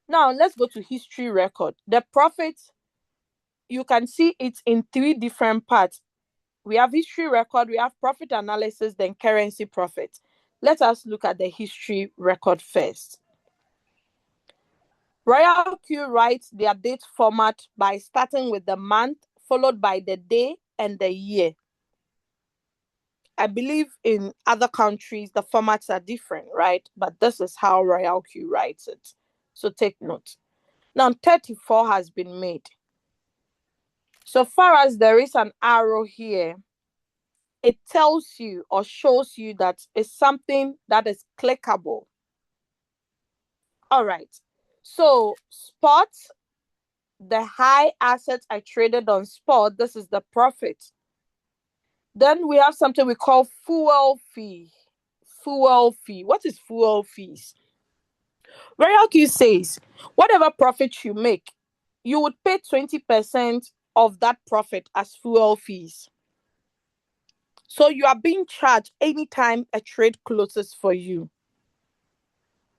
Speaker 1: Now let's go to history record. The profit, you can see it in 3 different parts. We have history record, we have profit analysis, then currency profit. Let us look at the history record first. RoyalQ writes their date format by starting with the month, followed by the day and the year. I believe in other countries, the formats are different, right? But this is how RoyalQ writes it. So take note. Now, 34 has been made. So far as there is an arrow here, it tells you or shows you that it's something that is clickable. All right. So spot, the high assets I traded on spot, this is the profit. Then we have something we call fuel fee. Fuel fee. What is fuel fees? RoyalQ says whatever profit you make, you would pay 20% of that profit as fuel fees. So you are being charged anytime a trade closes for you.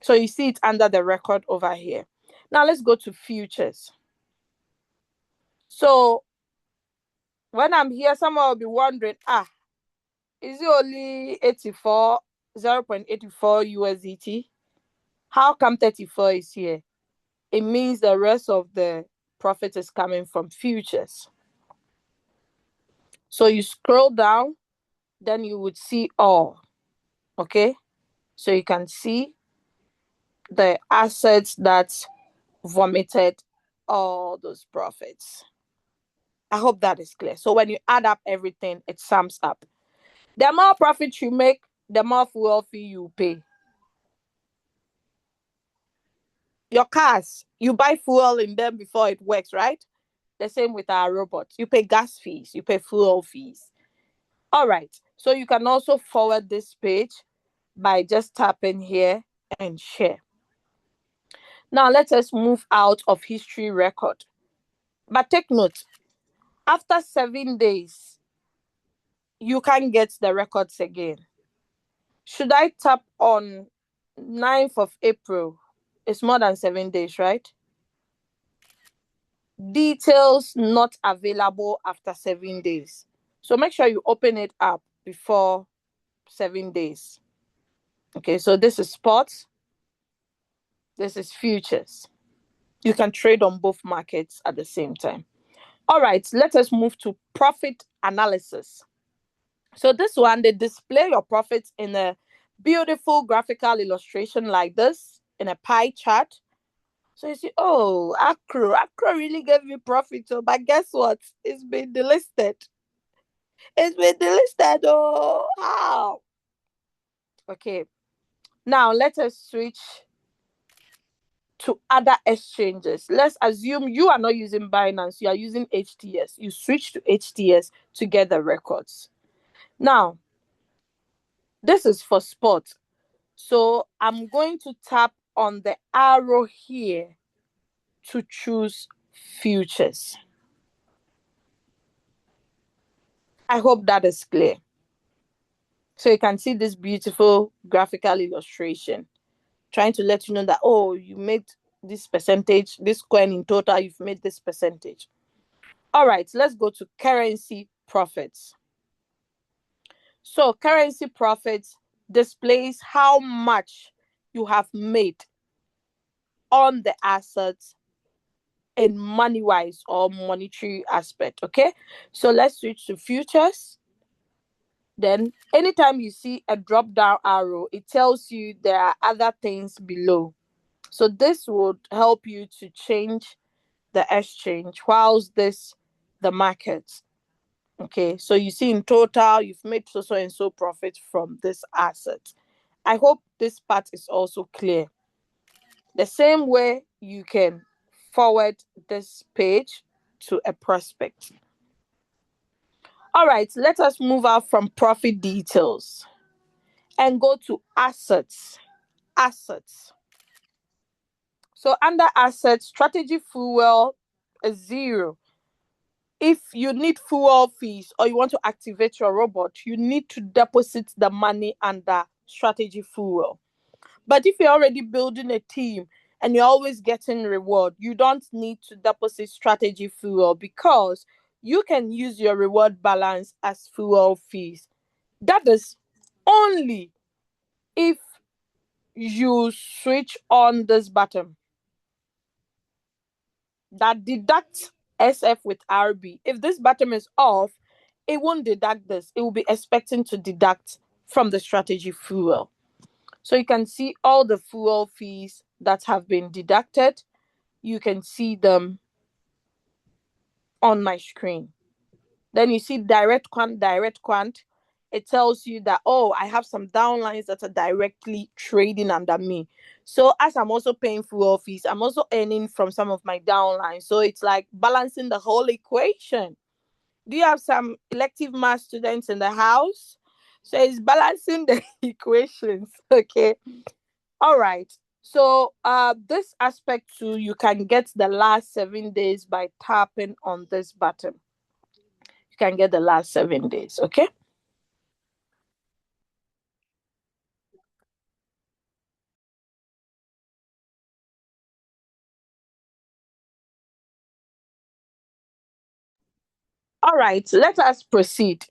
Speaker 1: So you see it under the record over here. Now let's go to futures. So when I'm here, someone will be wondering, Is it only 84, 0.84 USDT? How come 34 is here? It means the rest of the profit is coming from futures. So you scroll down, then you would see all. Okay? So you can see the assets that vomited all those profits. I hope that is clear. So when you add up everything, it sums up. The more profit you make, the more fuel fee you pay. Your cars, you buy fuel in them before it works, right? The same with our robots. You pay gas fees, you pay fuel fees. All right. So you can also forward this page by just tapping here and share. Now let us move out of history record. But take note, after 7 days, you can't get the records again. Should I tap on 9th of April? It's more than 7 days, right? Details not available after 7 days. So make sure you open it up before 7 days. Okay, so this is spots, this is futures. You can trade on both markets at the same time. All right, let us move to profit analysis. So this one, they display your profits in a beautiful graphical illustration like this, in a pie chart. So you see, oh, Accra really gave me profit. Oh, but guess what? It's been delisted. It's been delisted. Oh, how? Okay. Now let us switch to other exchanges. Let's assume you are not using Binance, you are using HTS. You switch to HTS to get the records. Now, this is for spot. So I'm going to tap on the arrow here to choose futures. I hope that is clear. So you can see this beautiful graphical illustration trying to let you know that, oh, you made this percentage, this coin in total, you've made this percentage. All right, let's go to currency profits. So currency profits displays how much you have made on the assets in money wise or monetary aspect. Okay, so let's switch to futures. Then anytime you see a drop down arrow, it tells you there are other things below. So this would help you to change the exchange whilst this the market. Okay, so you see in total you've made so and so profit from this asset. I hope this part is also clear. The same way you can forward this page to a prospect. All right, let us move out from profit details and go to assets. Assets. So under assets, strategy fuel is zero. If you need fuel fees or you want to activate your robot, you need to deposit the money under strategy fuel. But if you're already building a team and you're always getting reward, you don't need to deposit strategy fuel because you can use your reward balance as fuel fees. That is only if you switch on this button that deducts SF with RB. If this button is off, it won't deduct this. It will be expecting to deduct from the strategy fuel. So you can see all the fuel fees that have been deducted. You can see them on my screen. Then you see direct quant. It tells you that, oh, I have some downlines that are directly trading under me. So as I'm also paying fuel fees, I'm also earning from some of my downlines. So it's like balancing the whole equation. Do you have some elective math students in the house? So it's balancing the equations. Okay. All right. So this aspect too, you can get the last 7 days by tapping on this button. You can get the last 7 days. Okay. All right. Let us proceed.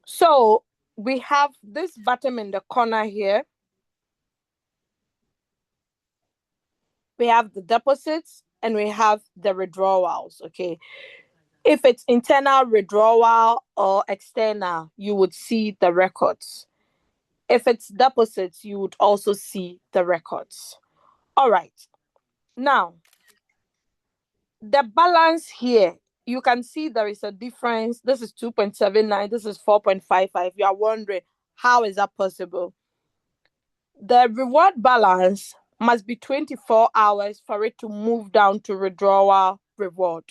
Speaker 1: So we have this button in the corner here. We have the deposits and we have the withdrawals. Okay. If it's internal withdrawal or external, you would see the records. If it's deposits, you would also see the records. All right. Now, the balance here, you can see there is a difference. This is 2.79, this is 4.55. You are wondering, how is that possible? The reward balance must be 24 hours for it to move down to withdrawal reward.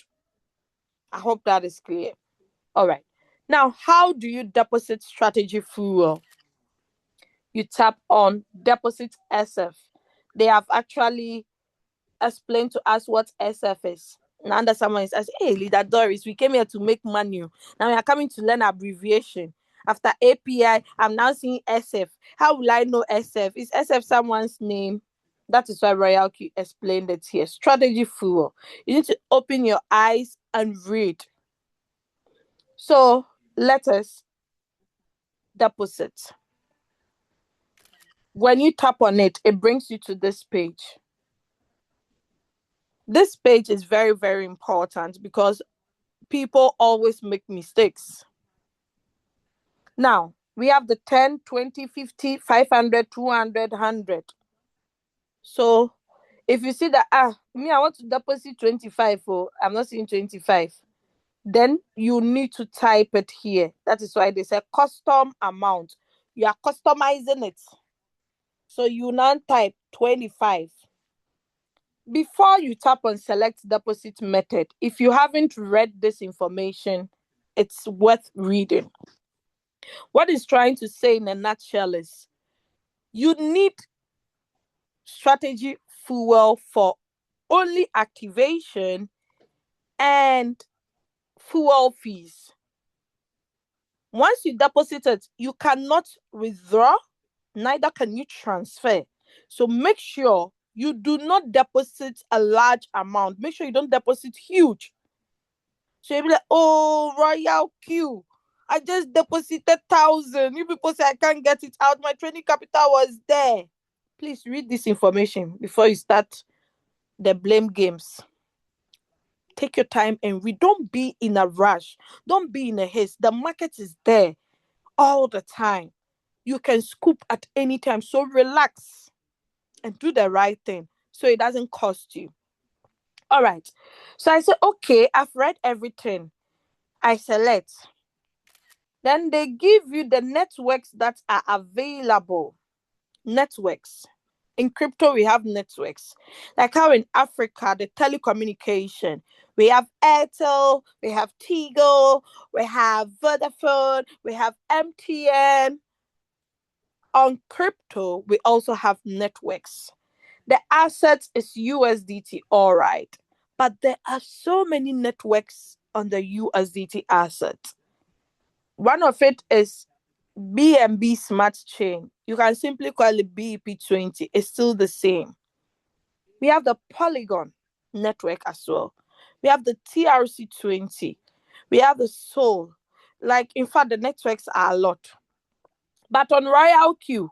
Speaker 1: I hope that is clear. All right. Now, how do you deposit strategy fuel? You tap on deposit SF. They have actually explained to us what SF is. Now that someone is asking, hey, Leader Doris, we came here to make money. Now we are coming to learn abbreviation. After API, I'm now seeing SF. How will I know SF? Is SF someone's name? That is why RoyalQ explained it here. Strategy fuel. You need to open your eyes and read. So let us deposit. When you tap on it, it brings you to this page. This page is very, very important because people always make mistakes. Now, we have the 10, 20, 50, 500, 200, 100. So, if you see that, me, I want to deposit 25, I'm not seeing 25, then you need to type it here. That is why they say custom amount. You are customizing it. So, you now type 25. Before you tap on select deposit method, if you haven't read this information, it's worth reading. What it's trying to say in a nutshell is you need strategy fuel for only activation and fuel fees. Once you deposit it, you cannot withdraw, neither can you transfer. So make sure you do not deposit a large amount. Make sure you don't deposit huge. So you'll be like, oh, RoyalQ, I just deposited 1,000. You people say I can't get it out. My trading capital was there. Please read this information before you start the blame games. Take your time and read. Don't be in a rush. Don't be in a haste. The market is there all the time. You can scoop at any time. So relax and do the right thing so it doesn't cost you. All right. So I said, okay, I've read everything. I select. Then they give you the networks that are available. Networks. In crypto, we have networks. Like how in Africa, the telecommunication, we have Airtel, we have Tigo, we have Vodafone, we have MTN. On crypto, we also have networks. The asset is USDT, all right. But there are so many networks on the USDT asset. One of it is BNB Smart Chain. You can simply call it BEP20. It's still the same. We have the Polygon network as well. We have the TRC20. We have the Sol. Like, in fact, the networks are a lot. But on RoyalQ,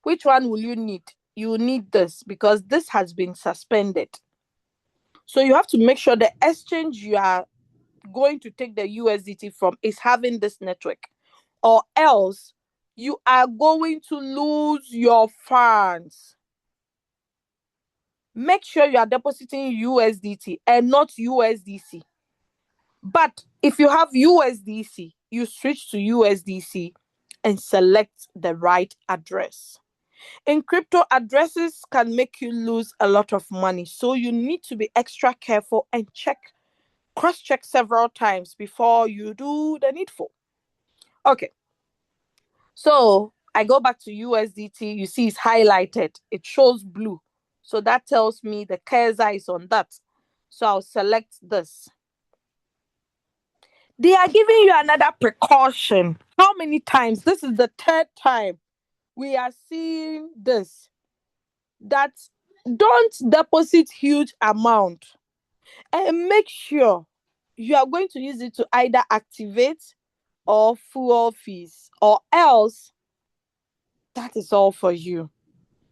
Speaker 1: which one will you need? You need this because this has been suspended. So you have to make sure the exchange you are going to take the USDT from is having this network, or else you are going to lose your funds. Make sure you are depositing USDT and not USDC. But if you have USDC, you switch to USDC and select the right address. In crypto, addresses can make you lose a lot of money. So you need to be extra careful and cross-check several times before you do the needful. Okay. So I go back to USDT. You see it's highlighted. It shows blue. So that tells me the cursor is on that. So I'll select this. They are giving you another precaution. How many times? This is the third time we are seeing this. That don't deposit huge amount. And make sure you are going to use it to either activate or fuel fees, or else that is all for you.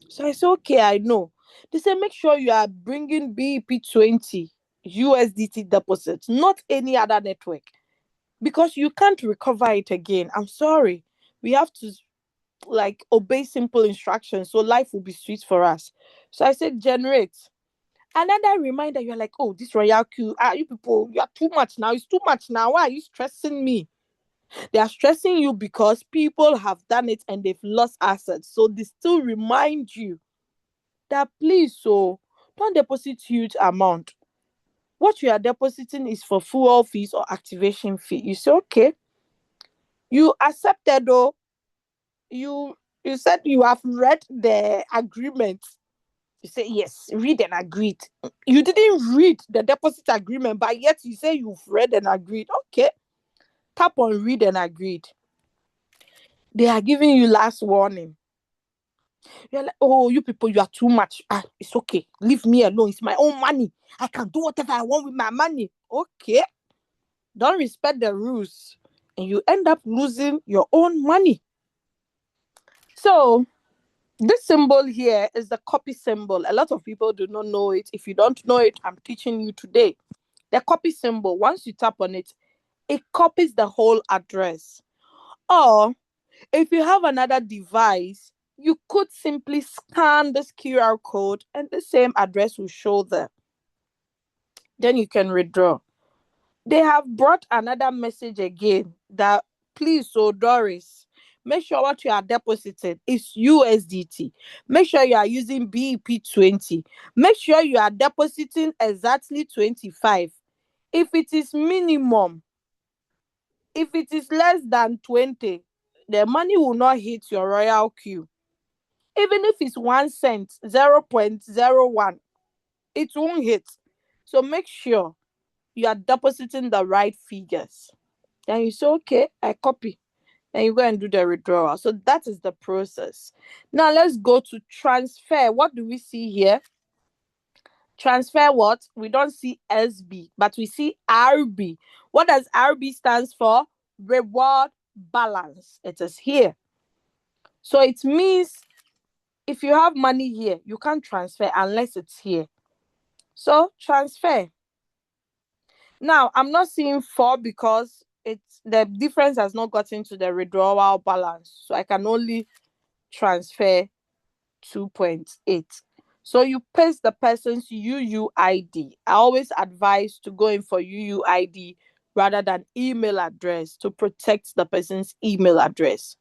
Speaker 1: So I said, okay, I know. They said, make sure you are bringing BEP20 USDT deposits, not any other network, because you can't recover it again. I'm sorry. We have to like obey simple instructions so life will be sweet for us. So I said, generate. Another reminder, you're like, oh, this RoyalQ, you people, you are too much now. It's too much now. Why are you stressing me? They are stressing you because people have done it and they've lost assets. So they still remind you that please, so don't deposit huge amount. What you are depositing is for fuel fees or activation fee. You say, okay, you accepted though. You said you have read the agreement. You say, yes, read and agreed. You didn't read the deposit agreement, but yet you say you've read and agreed. Okay, tap on read and agreed. They are giving you last warning. You're like, oh, you people, you are too much. It's okay. Leave me alone. It's my own money. I can do whatever I want with my money. Okay. Don't respect the rules. And you end up losing your own money. So this symbol here is the copy symbol. A lot of people do not know it. If you don't know it, I'm teaching you today. The copy symbol, once you tap on it, it copies the whole address. Or if you have another device, you could simply scan this QR code and the same address will show there. Then you can withdraw. They have brought another message again that please, so Doris, make sure what you are depositing is USDT. Make sure you are using BEP20. Make sure you are depositing exactly 25. If it is minimum, if it is less than 20, the money will not hit your RoyalQ. Even if it's 1 cent, 0.01, it won't hit. So make sure you are depositing the right figures. Then you say, okay, I copy. And you go and do the withdrawal. So that is the process. Now let's go to transfer. What do we see here? Transfer what? We don't see SB, but we see RB. What does RB stands for? Reward balance. It is here. So it means if you have money here, you can't transfer unless it's here. So transfer. Now, I'm not seeing 4 because it's the difference has not gotten to the withdrawal balance. So I can only transfer 2.8. So you paste the person's UUID. I always advise to go in for UUID rather than email address to protect the person's email address.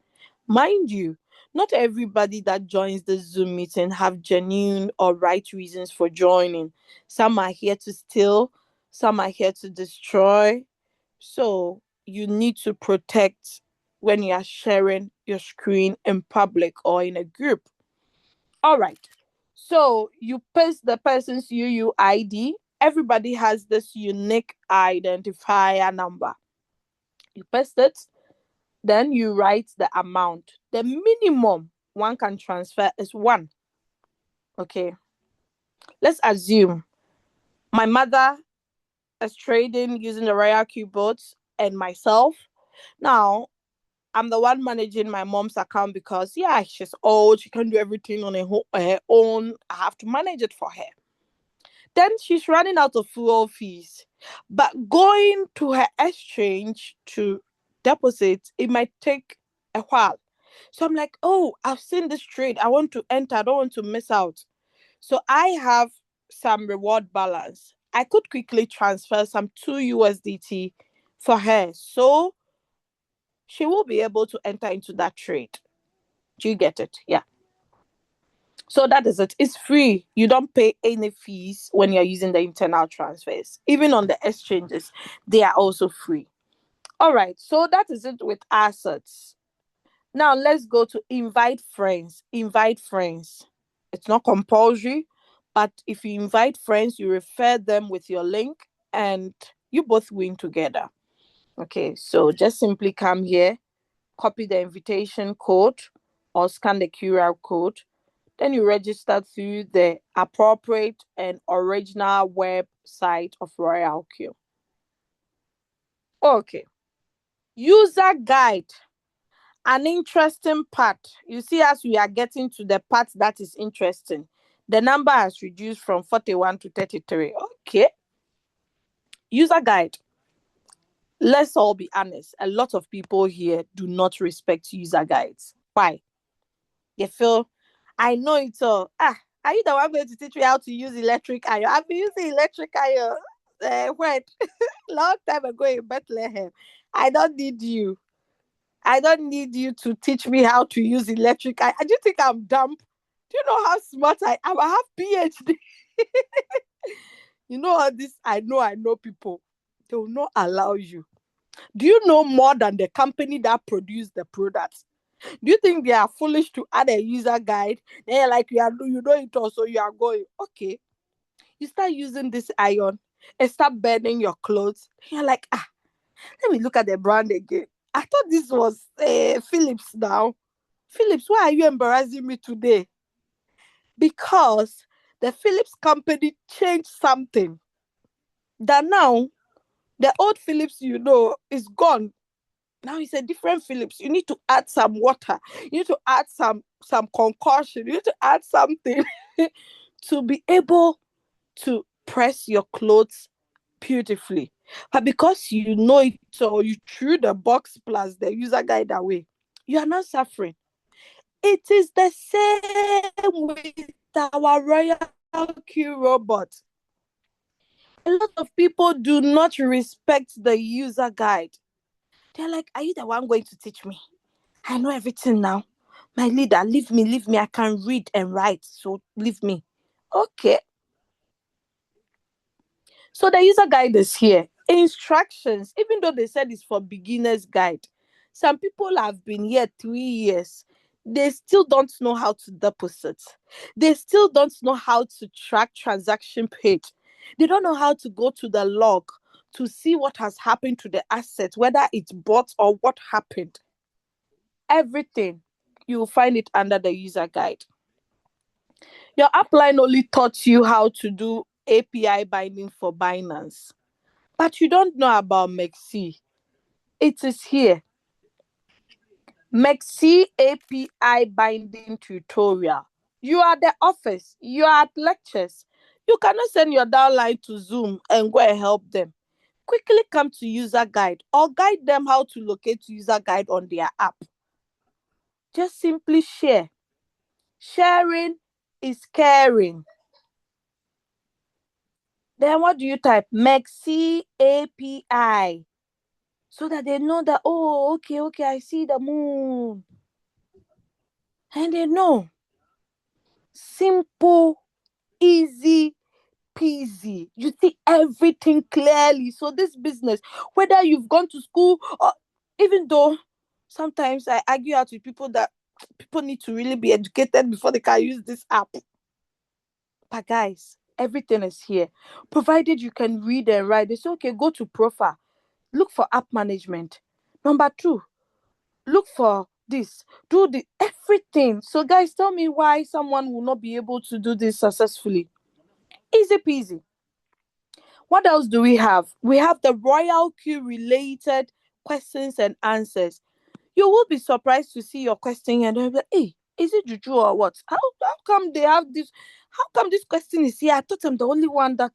Speaker 1: Mind you, not everybody that joins the Zoom meeting have genuine or right reasons for joining. Some are here to steal, some are here to destroy. So you need to protect when you are sharing your screen in public or in a group. All right. So you paste the person's UUID. Everybody has this unique identifier number. You paste it, then you write the amount. The minimum one can transfer is 1. Okay. Let's assume my mother is trading using the RoyalQ bots and myself. Now, I'm the one managing my mom's account because, yeah, she's old. She can't do everything on her own. I have to manage it for her. Then she's running out of fuel fees. But going to her exchange to deposit, it might take a while. So I'm like, oh, I've seen this trade. I want to enter. I don't want to miss out. So I have some reward balance. I could quickly transfer some 2 USDT for her. So she will be able to enter into that trade. Do you get it? Yeah. So that is it. It's free. You don't pay any fees when you're using the internal transfers. Even on the exchanges, they are also free. All right. So that is it with assets. Now let's go to invite friends. Invite friends. It's not compulsory, but if you invite friends, you refer them with your link and you both win together. Okay. So just simply come here, copy the invitation code or scan the QR code. Then you register through the appropriate and original website of RoyalQ. Okay. User guide. An interesting part. You see, as we are getting to the part that is interesting, the number has reduced from 41 to 33. Okay. User guide. Let's all be honest. A lot of people here do not respect user guides. Why? They feel, I know it all. Are you the one going to teach me how to use electric iron? I've been using electric iron when long time ago in Bethlehem. I don't need you. I don't need you to teach me how to use electric iron. Do you think I'm dumb? Do you know how smart I am? I have PhD. You know all this. I know people. They will not allow you. Do you know more than the company that produced the product? Do you think they are foolish to add a user guide? They're like, you know it also, you are going. Okay. You start using this iron and start burning your clothes. You're like, let me look at the brand again. I thought this was Philips now. Philips, why are you embarrassing me today? Because the Philips company changed something that now the old Philips, is gone. Now it's a different Philips. You need to add some water. You need to add some concoction. You need to add something to be able to press your clothes beautifully. But because you know it, so you threw the box plus the user guide away, you are not suffering. It is the same with our RoyalQ robot. A lot of people do not respect the user guide. They're like, are you the one going to teach me? I know everything now. My leader, leave me, leave me. I can read and write, so leave me. Okay. So the user guide is here. Instructions, even though they said it's for beginners guide, some people have been here 3 years. They still don't know how to deposit. They still don't know how to track transaction page. They don't know how to go to the log to see what has happened to the asset, whether it's bought or what happened. Everything, you will find it under the user guide. Your upline only taught you how to do API binding for Binance, but you don't know about Mexi. It is here. Mexi API binding tutorial. You are at the office, you are at lectures. You cannot send your downline to Zoom and go and help them. Quickly come to user guide or guide them how to locate user guide on their app. Just simply share. Sharing is caring. Then what do you type? Mexi API. So that they know that, oh, okay, I see the moon. And they know. Simple, easy peasy. You see everything clearly. So this business, whether you've gone to school or even though sometimes I argue out with people that people need to really be educated before they can use this app. But guys, everything is here. Provided you can read and write. They say, okay, go to profile. Look for app management. Number 2, look for this. Do the everything. So guys, tell me why someone will not be able to do this successfully. Easy peasy. What else do we have? We have the RoyalQ related questions and answers. You will be surprised to see your question and they'll be like, hey, is it juju or what? How come they have this? How come this question is here? I thought I'm the only one that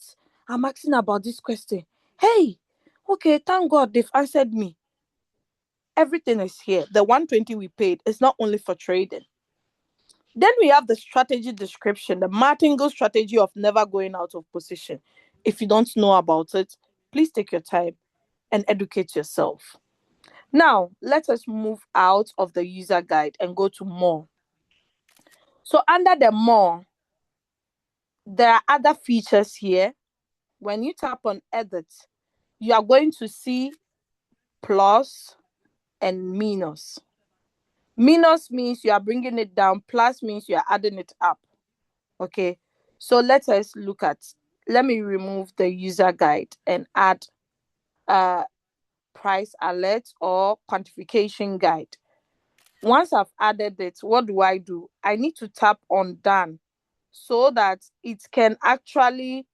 Speaker 1: I'm asking about this question. Hey, okay, thank God they've answered me. Everything is here. The 120 we paid is not only for trading. Then we have the strategy description, the martingale strategy of never going out of position. If you don't know about it, please take your time and educate yourself. Now, let us move out of the user guide and go to more. So under the more, there are other features here. When you tap on edit, you are going to see plus and minus. Minus means you are bringing it down. Plus means you are adding it up. Okay. So let us look at, let me remove the user guide and add a price alert or quantification guide. Once I've added it, what do? I need to tap on done so that it can actually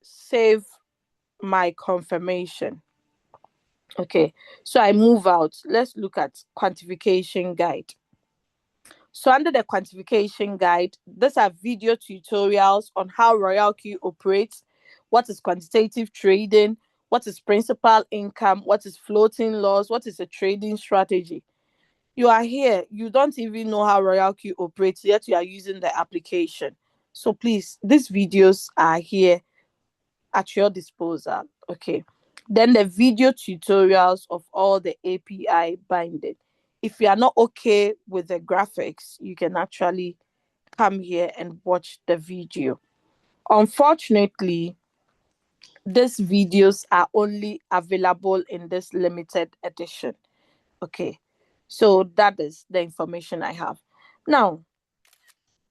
Speaker 1: save my confirmation. Okay, so I move out. Let's look at quantification guide. So under the quantification guide, these are video tutorials on how RoyalQ operates, what is quantitative trading, what is principal income, what is floating loss, what is a trading strategy. You are here, you don't even know how RoyalQ operates, yet you are using the application. So please, these videos are here at your disposal. Okay. Then the video tutorials of all the API binding. If you are not okay with the graphics, you can actually come here and watch the video. Unfortunately, these videos are only available in this limited edition. Okay. So that is the information I have. Now,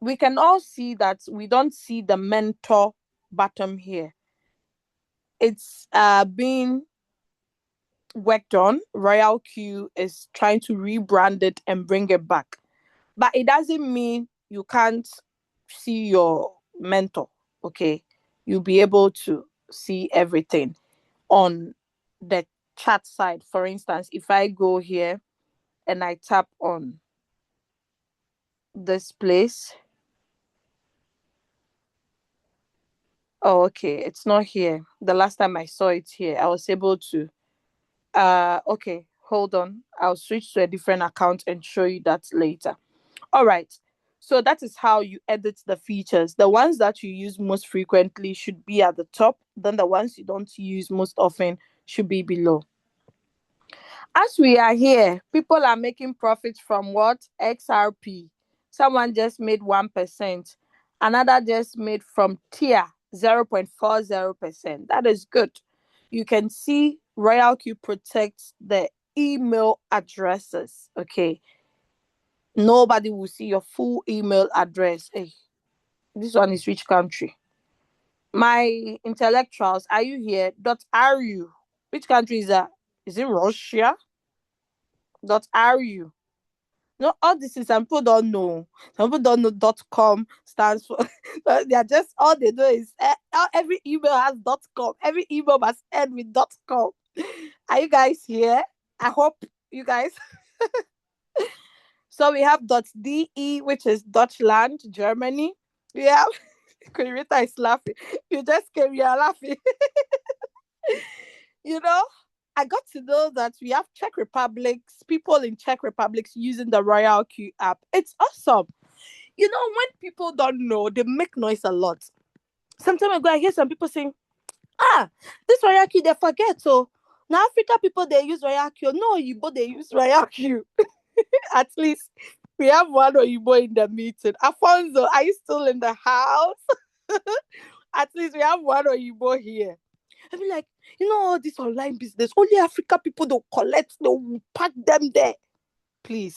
Speaker 1: we can all see that we don't see the mentor button here. It's being worked on. RoyalQ is trying to rebrand it and bring it back. But it doesn't mean you can't see your mentor. Okay. You'll be able to see everything on the chat side. For instance, if I go here and I tap on this place. Oh, okay. It's not here. The last time I saw it here, I was able to okay, hold on. I'll switch to a different account and show you that later. All right. So that is how you edit the features. The ones that you use most frequently should be at the top. Then the ones you don't use most often should be below. As we are here, people are making profits from what? XRP. Someone just made 1%. Another just made from TIA 0.40%. That is good. You can see RoyalQ protects the email addresses. Okay. Nobody will see your full email address. Hey, this one is which country? My intellectuals, are you here? .ru. Which country is that? Is it Russia? .ru. No, all this is some people don't know. Some people don't know .com stands for. They are just all they know is every email has .com. Every email must end with .com. Are you guys here? I hope you guys. So we have .de, which is Deutschland, Germany. We have Kurita is laughing. You just came here laughing. You know, I got to know that we have Czech Republics, people in Czech Republics using the RoyalQ app. It's awesome. You know, when people don't know, they make noise a lot. Sometimes ago, I hear some people saying, this RoyalQ, they forget. So now Africa people, they use RoyalQ. No, Igbo, they use RoyalQ. At least we have one Oyibo in the meeting. Afonso, are you still in the house? At least we have one Oyibo here. I be like, all this online business, only Africa people don't collect, they'll pack them there. Please.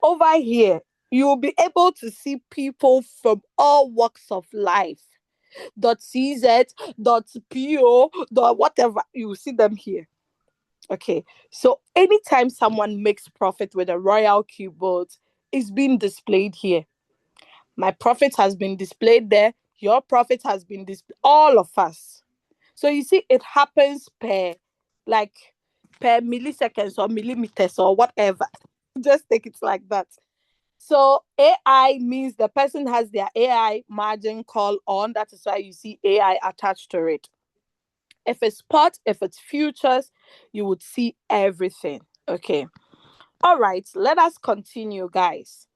Speaker 1: Over here, you will be able to see people from all walks of life. .cz, .po, whatever, you will see them here. Okay, so anytime someone makes profit with a RoyalQ bot, it's being displayed here. My profit has been displayed there. Your profit has been displayed. All of us. So you see, it happens like per milliseconds or millimeters or whatever. Just take it like that. So AI means the person has their AI margin call on. That is why you see AI attached to it. If it's spot, if it's futures, you would see everything. Okay. All right, let us continue, guys.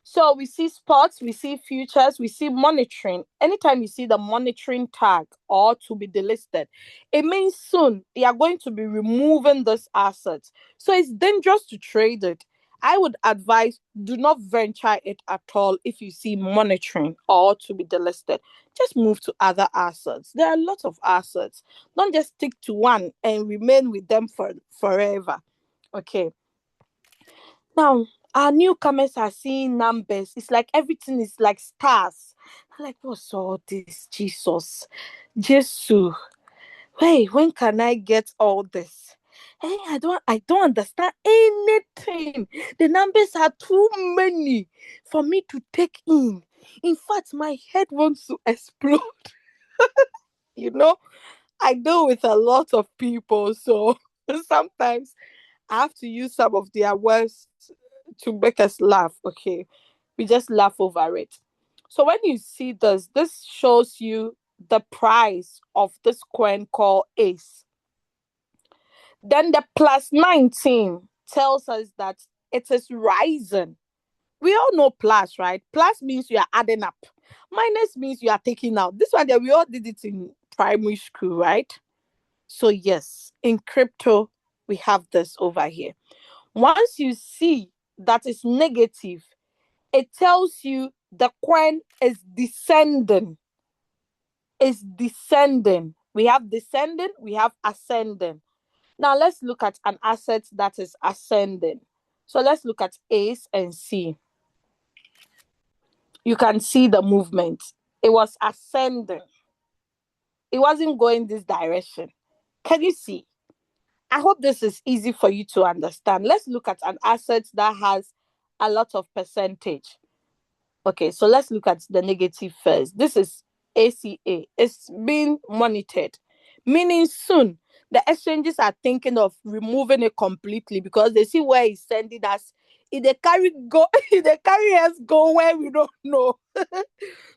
Speaker 1: So we see spots, we see futures, we see monitoring. Anytime you see the monitoring tag or to be delisted, it means soon they are going to be removing this asset. So it's dangerous to trade it. I would advise do not venture it at all if you see monitoring or to be delisted. Just move to other assets. There are a lot of assets. Don't just stick to one and remain with them forever. Okay. Now, our newcomers are seeing numbers. It's like everything is like stars. I'm like, what's all this? Jesus. Jesus. Hey, when can I get all this? Hey, I don't understand anything. The numbers are too many for me to take in. In fact, my head wants to explode. you know, I deal with a lot of people, so Sometimes I have to use some of their words to make us laugh. Okay. We just laugh over it. So when you see this, this shows you the price of this coin called Ace. Then the plus 19 tells us that it is rising. We all know plus, right? Plus means you are adding up. Minus means you are taking out. This one, there we all did it in primary school, right? So yes, in crypto, we have this over here. Once you see that it's negative, it tells you the coin is descending. Is descending. We have descending, we have ascending. Now let's look at an asset that is ascending. So let's look at Ace and C. You can see the movement. It was ascending. It wasn't going this direction. Can you see? I hope this is easy for you to understand. Let's look at an asset that has a lot of percentage. Okay, so let's look at the negative first. This is ACA. It's being monitored, meaning soon the exchanges are thinking of removing it completely because they see where it's sending us. If they carry go, if they carry us go where we don't know.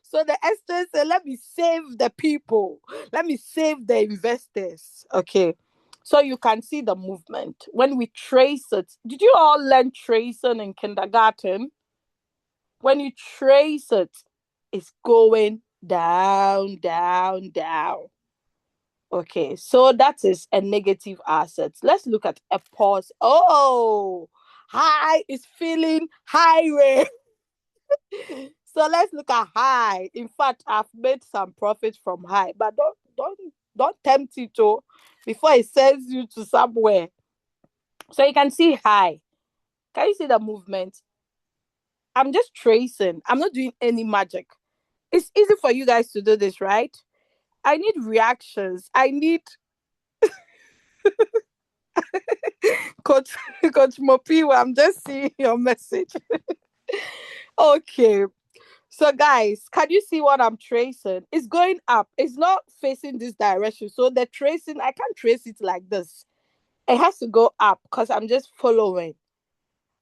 Speaker 1: So the exchange say, let me save the people, let me save the investors. Okay. So you can see the movement when we trace it. Did you all learn tracing in kindergarten? When you trace it, it's going down, down, down. Okay, so that is a negative asset. Let's look at a pause. Oh, high is feeling high rate. So let's look at high. In fact, I've made some profit from high, but don't tempt it to before it sends you to somewhere. So you can see high. Can you see the movement? I'm just tracing. I'm not doing any magic. It's easy for you guys to do this, right? I need reactions. I need Coach Coach Mopiwa. I'm just seeing your message. Okay. So guys, can you see what I'm tracing? It's going up. It's not facing this direction. So the tracing, I can't trace it like this. It has to go up because I'm just following.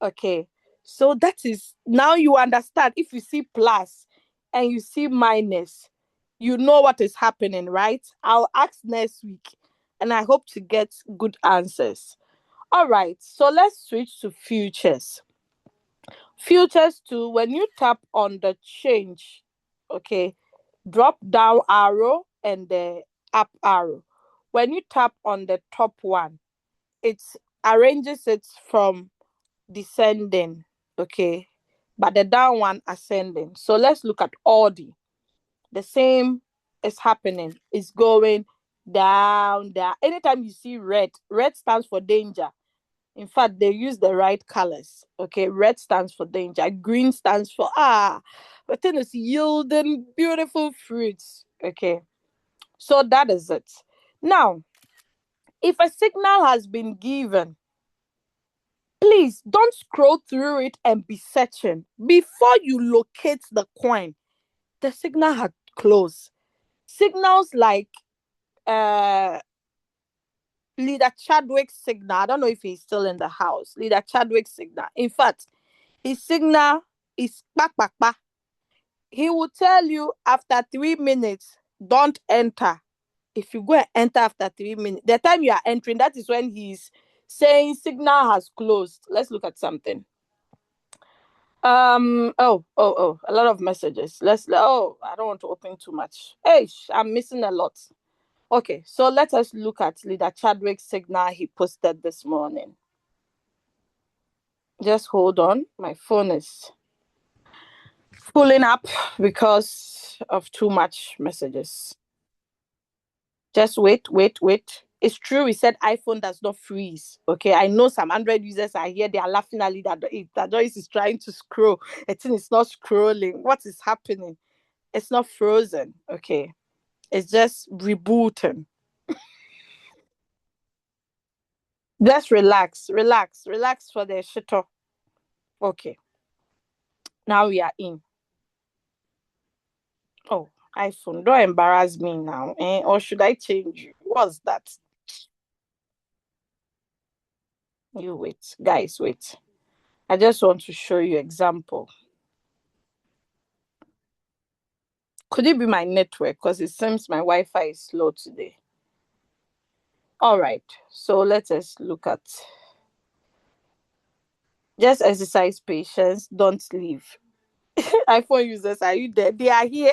Speaker 1: Okay. So that is now you understand. If you see plus and you see minus, you know what is happening, right? I'll ask next week and I hope to get good answers. All right. So let's switch to futures. Futures too, when you tap on the change, okay, drop down arrow and the up arrow. When you tap on the top one, it arranges it from descending, okay, but the down one ascending. So let's look at Audi. The same is happening. It's going down, down. Anytime you see red, red stands for danger. In fact, they use the right colors. Okay, red stands for danger. Green stands for but then it's yielding beautiful fruits. Okay, so that is it. Now, if a signal has been given, please don't scroll through it and be searching. Before you locate the coin, the signal had closed. Signals like uh Leader Chadwick's signal. I don't know if he's still in the house. Leader Chadwick's signal. In fact, his signal is back, back, back. He will tell you after 3 minutes, don't enter. If you go and enter after 3 minutes, the time you are entering, that is when he's saying signal has closed. Let's look at something. A lot of messages. I don't want to open too much. Hey, I'm missing a lot. Okay, so let us look at Leader Chadwick's signal he posted this morning. Just hold on. My phone is pulling up because of too much messages. Just wait, wait, wait. It's true. We said iPhone does not freeze. Okay, I know some Android users are here. They are laughing at that Joyce is trying to scroll. I think it's not scrolling. What is happening? It's not frozen. Okay, it's just rebooting. Just relax, relax, relax for the shitter. Okay, now we are in. Oh, iPhone, don't embarrass me now, eh? Or should I change you? What's that? You wait. Guys, wait. I just want to show you example. Could it be my network? Because it seems my Wi-Fi is slow today. All right. So let us look at. Just exercise patience. Don't leave. iPhone users, are you there? They are here.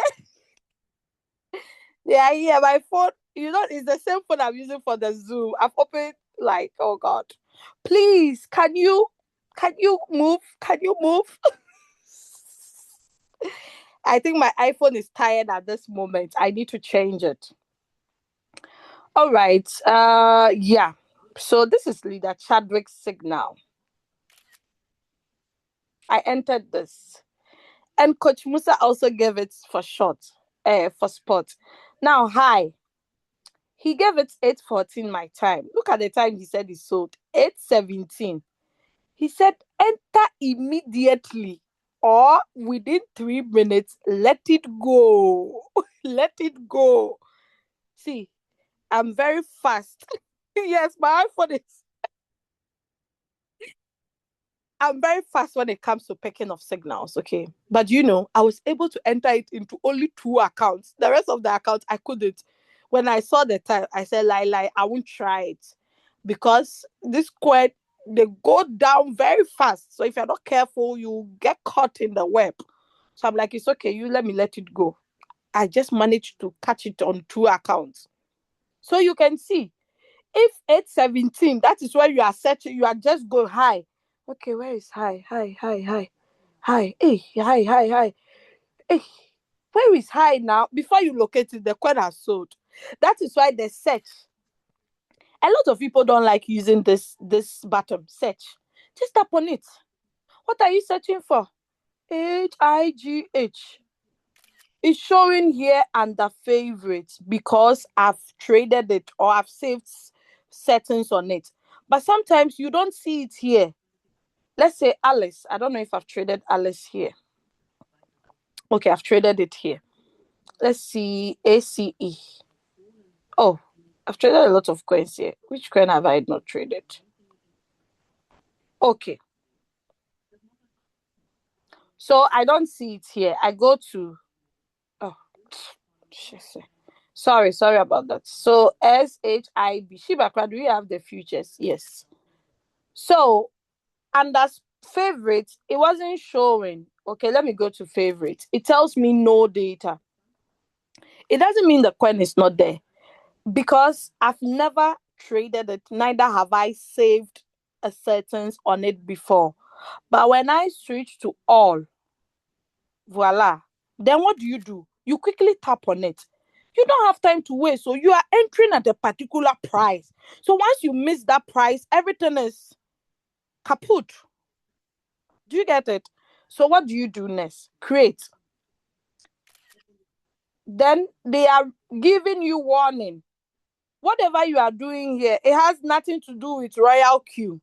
Speaker 1: They are here. My phone, it's the same phone I'm using for the Zoom. I've opened like, oh God. Please, can you move? Can you move? I think my iPhone is tired at this moment. I need to change it. All right. Yeah. So this is leader Chadwick's signal. I entered this. And Coach Musa also gave it for short, for spot. Now, hi. He gave it 8:14 my time. Look at the time he said he sold. 8:17. He said, enter immediately or within 3 minutes. Let it go. Let it go. See, I'm very fast. Yes, my iPhone is. I'm very fast when it comes to picking of signals, okay? But I was able to enter it into only two accounts. The rest of the accounts, I couldn't. When I saw the time, I said, lie, I won't try it. Because this coin, they go down very fast. So if you're not careful, you get caught in the web. So I'm like, it's okay, let it go. I just managed to catch it on two accounts. So you can see, if 8:17, that is where you are searching, you are just go high. Okay, where is high? High, high, high, high. Hey, high, high, high. Hey, where is high now? Before you locate it, the coin has sold. That is why they search. A lot of people don't like using this button, search. Just tap on it. What are you searching for? HIGH. It's showing here under favorites because I've traded it or I've saved settings on it. But sometimes you don't see it here. Let's say Alice. I don't know if I've traded Alice here. Okay, I've traded it here. Let's see ACE. Oh, I've traded a lot of coins here. Which coin have I not traded? Okay. So I don't see it here. I go to oh sorry about that. So SHIB. Shibakra, do you have the futures? Yes. So under favorites, it wasn't showing. Okay, let me go to favorites. It tells me no data. It doesn't mean the coin is not there because I've never traded it, neither have I saved a settings on it before. But when I switch to all, voila, then what do? You quickly tap on it. You don't have time to wait. So you are entering at a particular price. So once you miss that price, everything is kaput. Do you get it? So what do you do next? Create. Then they are giving you warning. Whatever you are doing here, it has nothing to do with RoyalQ.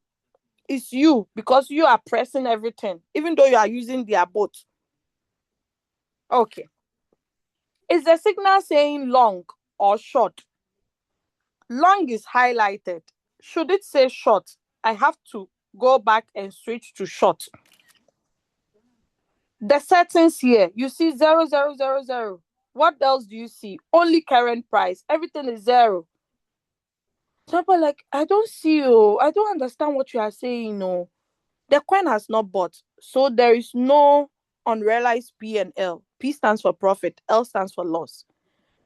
Speaker 1: It's you because you are pressing everything, even though you are using their bot. Okay. Is the signal saying long or short? Long is highlighted. Should it say short? I have to go back and switch to short. The settings here, you see 0000. What else do you see? Only current price. Everything is zero. So I'm like, I don't see you. I don't understand what you are saying. No, the coin has not bought, so there is no unrealized P and L. P stands for profit. L stands for loss.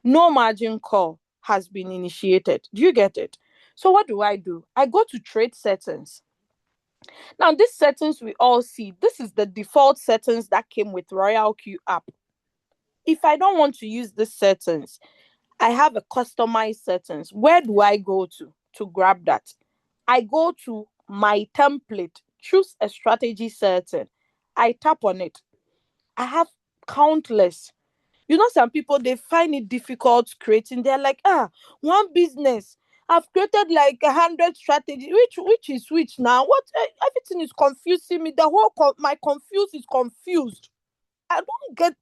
Speaker 1: No margin call has been initiated. Do you get it? So what do? I go to trade settings. Now, these settings we all see, this is the default settings that came with RoyalQ app. If I don't want to use these settings, I have a customized settings. Where do I go to grab that? I go to my template, choose a strategy setting. I tap on it. I have countless. Some people, they find it difficult creating. They're like, one business. I've created like 100 strategies. Which is which now? What? Everything is confusing me. The whole my confused is confused. I don't get.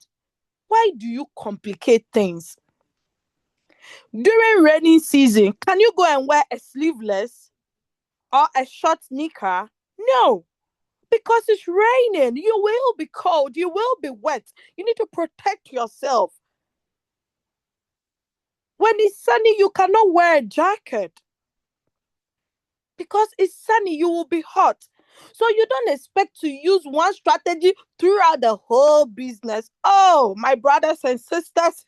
Speaker 1: Why do you complicate things? During rainy season, can you go and wear a sleeveless? or a short knicker? No, because it's raining. You will be cold. You will be wet. You need to protect yourself. When it's sunny, you cannot wear a jacket because it's sunny. You will be hot. So you don't expect to use one strategy throughout the whole business. Oh, my brothers and sisters,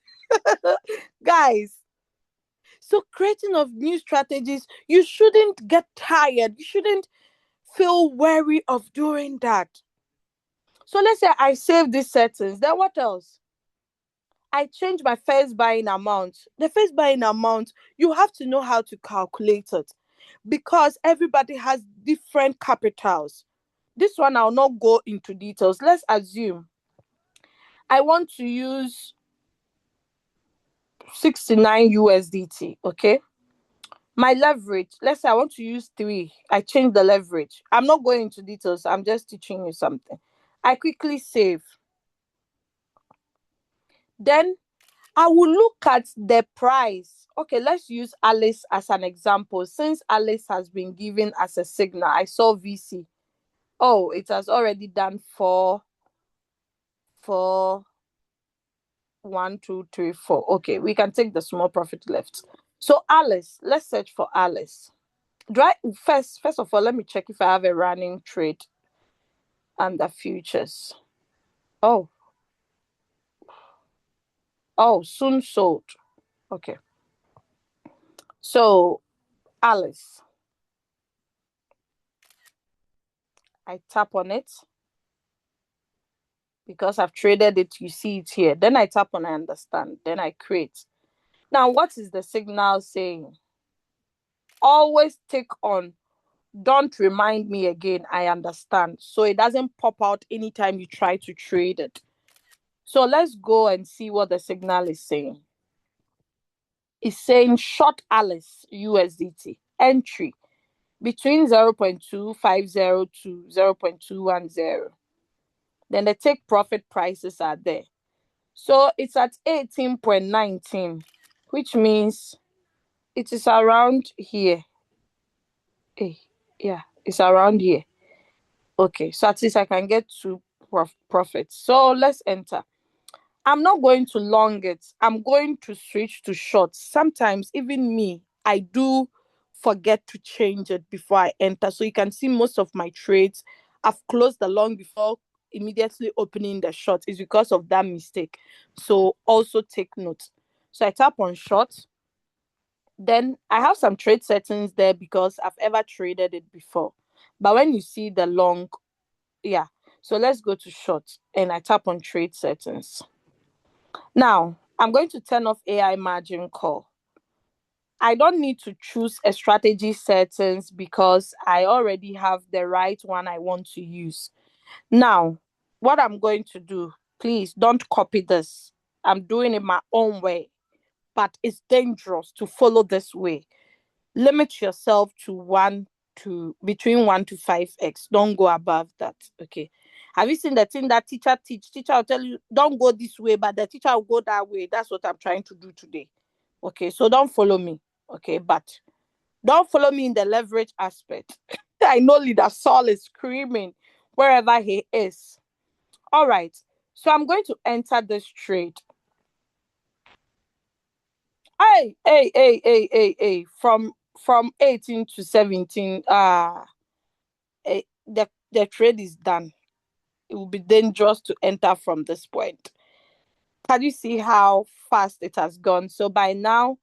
Speaker 1: guys. So creating of new strategies, you shouldn't get tired. You shouldn't feel wary of doing that. So let's say I save these settings. Then what else? I change my first buying amount. The first buying amount, you have to know how to calculate it because everybody has different capitals. This one, I'll not go into details. Let's assume I want to use 69 USDT. Okay. My leverage, let's say I want to use 3. I change the leverage. I'm not going into details. I'm just teaching you something. I quickly save. Then I will look at the price. Okay, let's use Alice as an example. Since Alice has been given as a signal, I saw VC. Oh, it has already done four, 1, 2, 3, 4. Okay, we can take the small profit left. So Alice, let's search for Alice. First of all, let me check if I have a running trade under futures. Oh, soon sold. Okay. So Alice, I tap on it because I've traded it. You see it here. Then I tap on I understand. Then I create. Now, what is the signal saying? Always take on. Don't remind me again. I understand. So it doesn't pop out anytime you try to trade it. So let's go and see what the signal is saying. It's saying short Alice USDT entry between 0.250 to 0.210. Then the take profit prices are there. So it's at 18.19, which means it is around here. Yeah, it's around here. Okay, so at least I can get to profit. So let's enter. I'm not going to long it. I'm going to switch to short. Sometimes even me, I do forget to change it before I enter. So you can see most of my trades, I've closed the long before immediately opening the short. Is because of that mistake. So also take note. So I tap on short. Then I have some trade settings there because I've ever traded it before. But when you see the long, yeah. So let's go to short and I tap on trade settings. Now, I'm going to turn off AI margin call. I don't need to choose a strategy settings because I already have the right one I want to use. Now, what I'm going to do, please don't copy this. I'm doing it my own way, but it's dangerous to follow this way. Limit yourself to between 1 to 5x. Don't go above that. Okay. Have you seen the thing that teacher teach? Teacher will tell you, don't go this way, but the teacher will go that way. That's what I'm trying to do today. Okay, so don't follow me. Okay, but don't follow me in the leverage aspect. I know Leader Saul is screaming wherever he is. All right. So I'm going to enter this trade. Hey. From 18 to 17, the trade is done. It will be dangerous to enter from this point. Can you see how fast it has gone? So by now,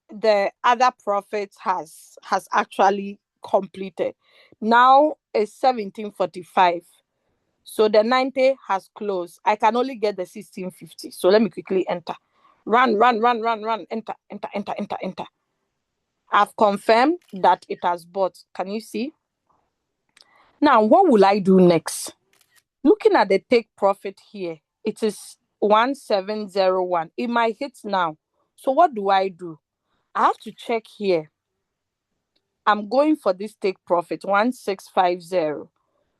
Speaker 1: the other profit has actually completed. Now it's 17:45. So the 90 has closed. I can only get the 1650. So let me quickly enter. Run. Enter. I've confirmed that it has bought. Can you see? Now, what will I do next? Looking at the take profit here, it is 1701. It might hit now. So what do? I have to check here. I'm going for this take profit 1650.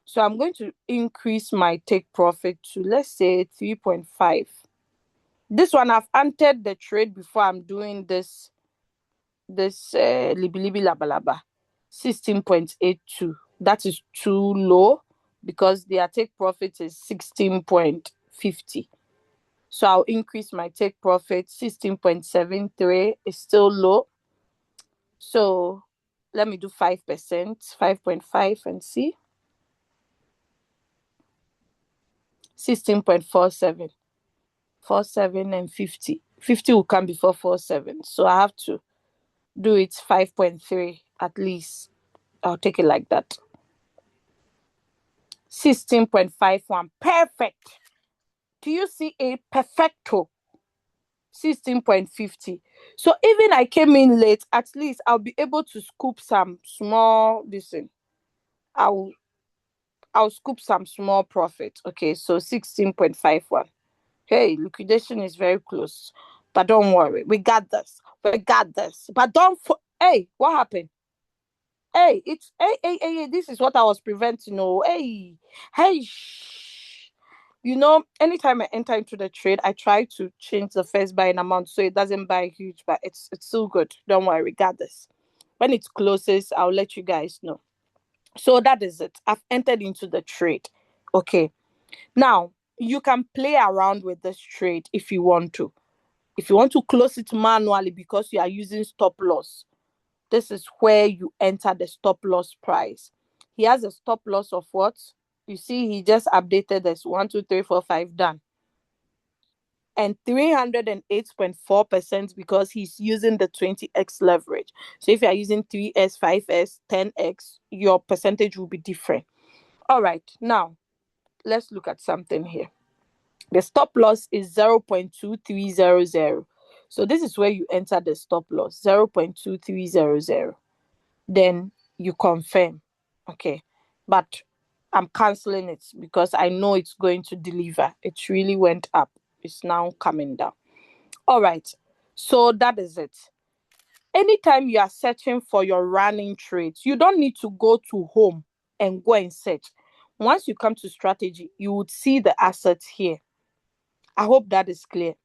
Speaker 1: So I'm going to increase my take profit to, let's say, 3.5. This one, I've entered the trade before I'm doing this libi labalaba. 16.82. That is too low because their take profit is 16.50. So I'll increase my take profit. 16.73 is still low. So let me do 5%, 5.5 and see. 16.47. 47 and 50. 50 will come before 47. So I have to do it 5.3 at least. I'll take it like that. 16.51. Perfect. Do you see a perfecto? 16.50. So even I came in late, at least I'll be able to scoop some small listen. I'll I'll scoop some small profit. Okay, so 16.51. Hey, liquidation is very close. But don't worry. We got this. We got this. But hey, what happened? Hey, this is what I was preventing. Oh, hey, shh. Anytime I enter into the trade, I try to change the first buying amount so it doesn't buy huge, but it's still good. Don't worry, got this. When it closes, I'll let you guys know. So that is it. I've entered into the trade. Okay. Now, you can play around with this trade if you want to. If you want to close it manually because you are using stop loss, this is where you enter the stop loss price. He has a stop loss of what? You see, he just updated this 1, 2, 3, 4, 5 done. And 308.4% because he's using the 20x leverage. So if you are using 3s, 5s, 10x, your percentage will be different. All right, now let's look at something here. The stop loss is 0.2300. So this is where you enter the stop loss, 0.2300. Then you confirm. Okay. But I'm canceling it because I know it's going to deliver. It really went up. It's now coming down. All right. So that is it. Anytime you are searching for your running trades, you don't need to go to home and go and search. Once you come to strategy, you would see the assets here. I hope that is clear.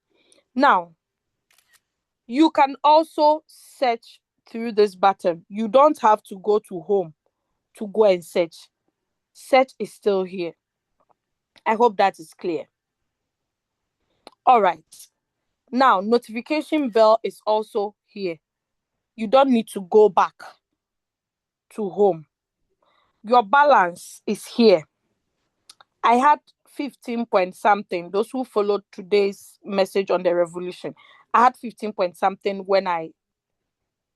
Speaker 1: Now, you can also search through this button. You don't have to go to home to go and search. Search is still here. I hope that is clear. All right. Now, notification bell is also here. You don't need to go back to home. Your balance is here. I had 15 point something. Those who followed today's message on the revolution, I had 15 point something when I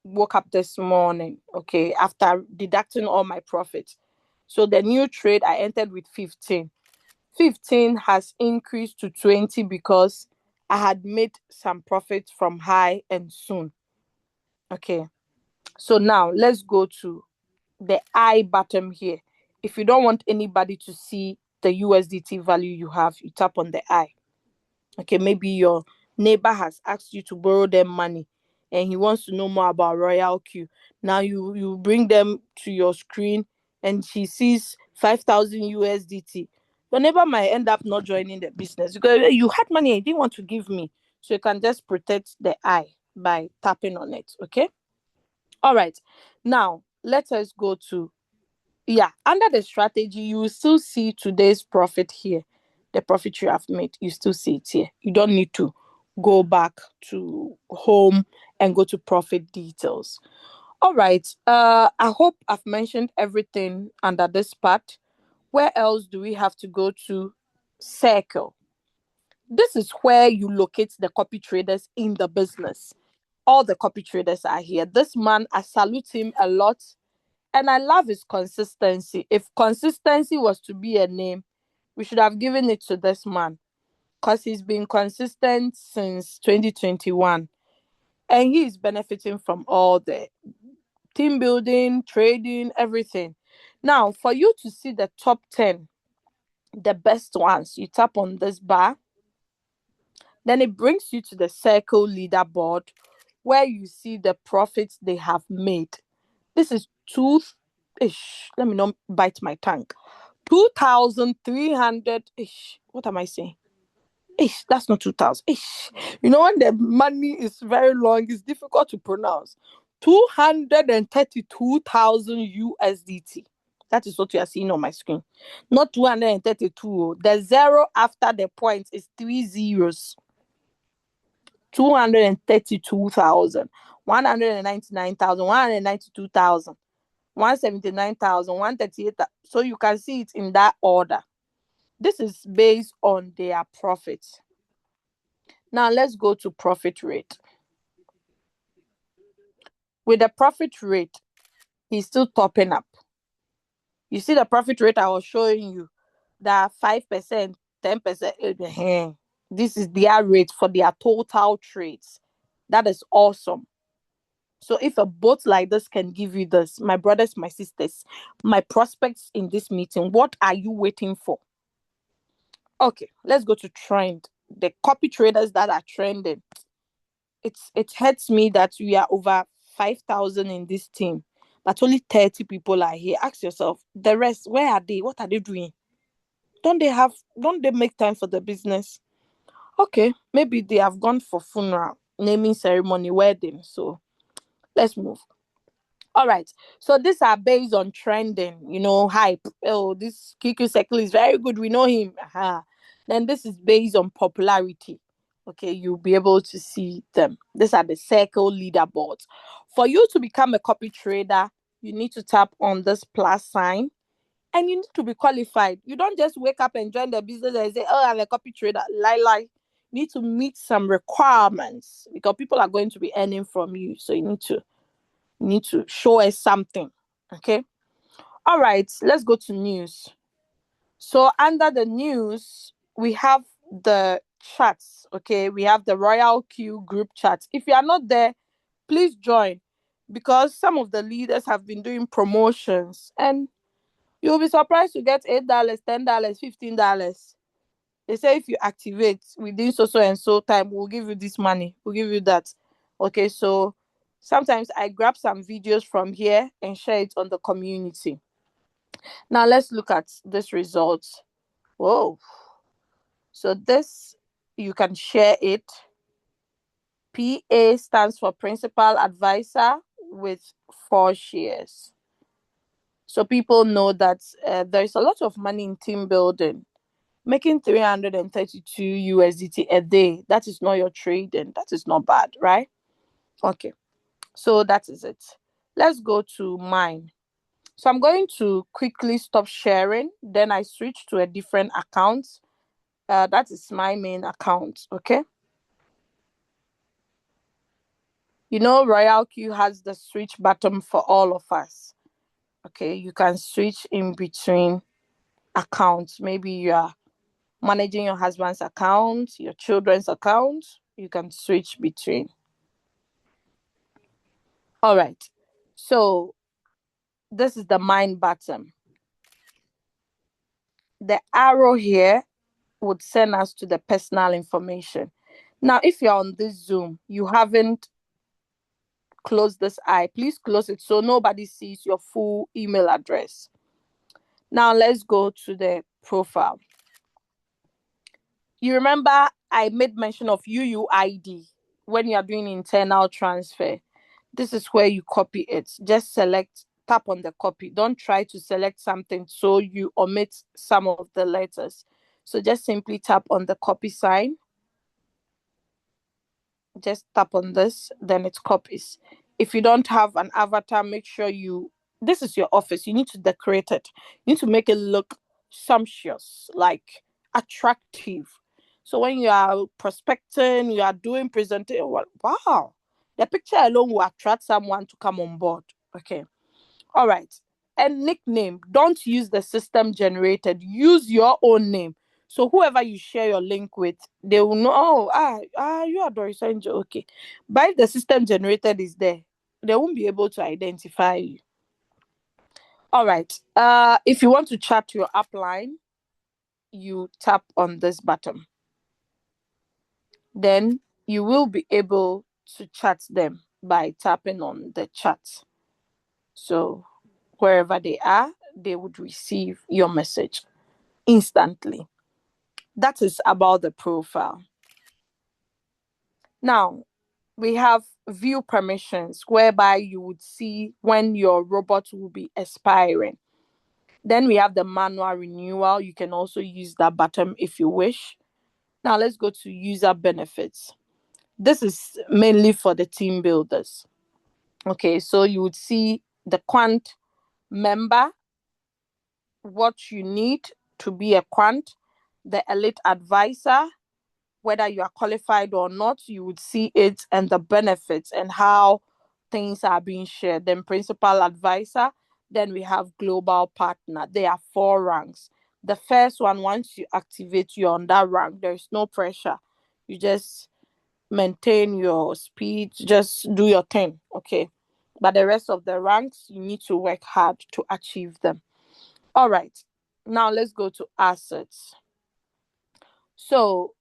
Speaker 1: woke up this morning, okay, after deducting all my profits. So the new trade I entered with 15. 15 has increased to 20 because I had made some profit from high and soon. Okay. So now let's go to the I button here. If you don't want anybody to see the USDT value you have, you tap on the I. Okay, maybe your neighbor has asked you to borrow them money and he wants to know more about RoyalQ. Now you bring them to your screen and she sees 5,000 USDT. Your neighbor might end up not joining the business because you had money and you didn't want to give me. So you can just protect the I by tapping on it. Okay. All right. Now let us go to under the strategy, you will still see today's profit here. The profit you have made, you still see it here. You don't need to go back to home and go to profit details. All right. I hope I've mentioned everything under this part. Where else do we have to go to? Circle. This is where you locate the copy traders in the business. All the copy traders are here. This man, I salute him a lot. And I love his consistency. If consistency was to be a name, we should have given it to this man because he's been consistent since 2021 and he is benefiting from all the team building, trading, everything. Now, for you to see the top 10, the best ones, you tap on this bar, then it brings you to the circle leaderboard where you see the profits they have made. This is ish. Let me not bite my tongue. 2,300 ish. What am I saying? Ish, that's not 2,000. Ish. When the money is very long, it's difficult to pronounce. 232,000 USDT. That is what you are seeing on my screen. Not 232. The zero after the point is 3 zeros. 232,000, 199,000, 192,000, 179,000, 138,000. So you can see it in that order. This is based on their profit. Now let's go to profit rate. With the profit rate, he's still topping up. You see the profit rate I was showing you, that 5%, 10%. This is their rate for their total trades. That is awesome. So if a bot like this can give you this, my brothers, my sisters, my prospects in this meeting, what are you waiting for? Okay, let's go to trend. The copy traders that are trending. It hurts me that we are over 5,000 in this team, but only 30 people are here. Ask yourself, the rest, where are they? What are they doing? Don't they make time for the business? Okay, maybe they have gone for funeral, naming ceremony, wedding. So let's move. All right. So these are based on trending, hype. Oh, this QQ Circle is very good. We know him. Then this is based on popularity. Okay, you'll be able to see them. These are the circle leaderboards. For you to become a copy trader, you need to tap on this plus sign and you need to be qualified. You don't just wake up and join the business and say, oh, I'm a copy trader. Lie. You need to meet some requirements because people are going to be earning from you. So you need to show us something. Okay. All right. Let's go to news. So under the news, we have the chats. Okay. We have the RoyalQ group chat. If you are not there, please join because some of the leaders have been doing promotions and you'll be surprised to get $8, $10, $15. They say if you activate within so and so time, we'll give you this money. We'll give you that. Okay, so sometimes I grab some videos from here and share it on the community. Now let's look at this result. Whoa. So this, you can share it. PA stands for Principal Advisor with 4 shares. So people know that there's a lot of money in team building. Making 332 USDT a day, that is not your trading. That is not bad, right? Okay, so that is it. Let's go to mine. So I'm going to quickly stop sharing. Then I switch to a different account. That is my main account, okay? RoyalQ has the switch button for all of us. Okay, you can switch in between accounts. Maybe you are managing your husband's account, your children's account, you can switch between. All right. So this is the mine button. The arrow here would send us to the personal information. Now, if you're on this Zoom, you haven't closed this eye, please close it so nobody sees your full email address. Now, let's go to the profile. You remember I made mention of UUID when you are doing internal transfer. This is where you copy it. Just tap on the copy. Don't try to select something so you omit some of the letters. So just simply tap on the copy sign. Just tap on this, then it copies. If you don't have an avatar, make sure this is your office. You need to decorate it. You need to make it look sumptuous, like attractive. So when you are prospecting, you are doing presentation, wow, the picture alone will attract someone to come on board. Okay. All right. And nickname, don't use the system generated. Use your own name. So whoever you share your link with, they will know, you are Doris Angel. Okay. But if the system generated is there, they won't be able to identify you. All right. If you want to chat your upline, you tap on this button. Then you will be able to chat them by tapping on the chat. So wherever they are, they would receive your message instantly. That is about the profile. Now, we have view permissions, whereby you would see when your robot will be expiring. Then we have the manual renewal. You can also use that button if you wish. Now let's go to user benefits. This is mainly for the team builders. Okay, so you would see the quant member, what you need to be a quant, the elite advisor, whether you are qualified or not, you would see it, and the benefits and how things are being shared. Then principal advisor, then we have global partner. There are 4 ranks. The first one, once you activate, you're on that rank. There is no pressure. You just maintain your speed, just do your thing, okay? But the rest of the ranks, you need to work hard to achieve them. All right. Now let's go to assets. So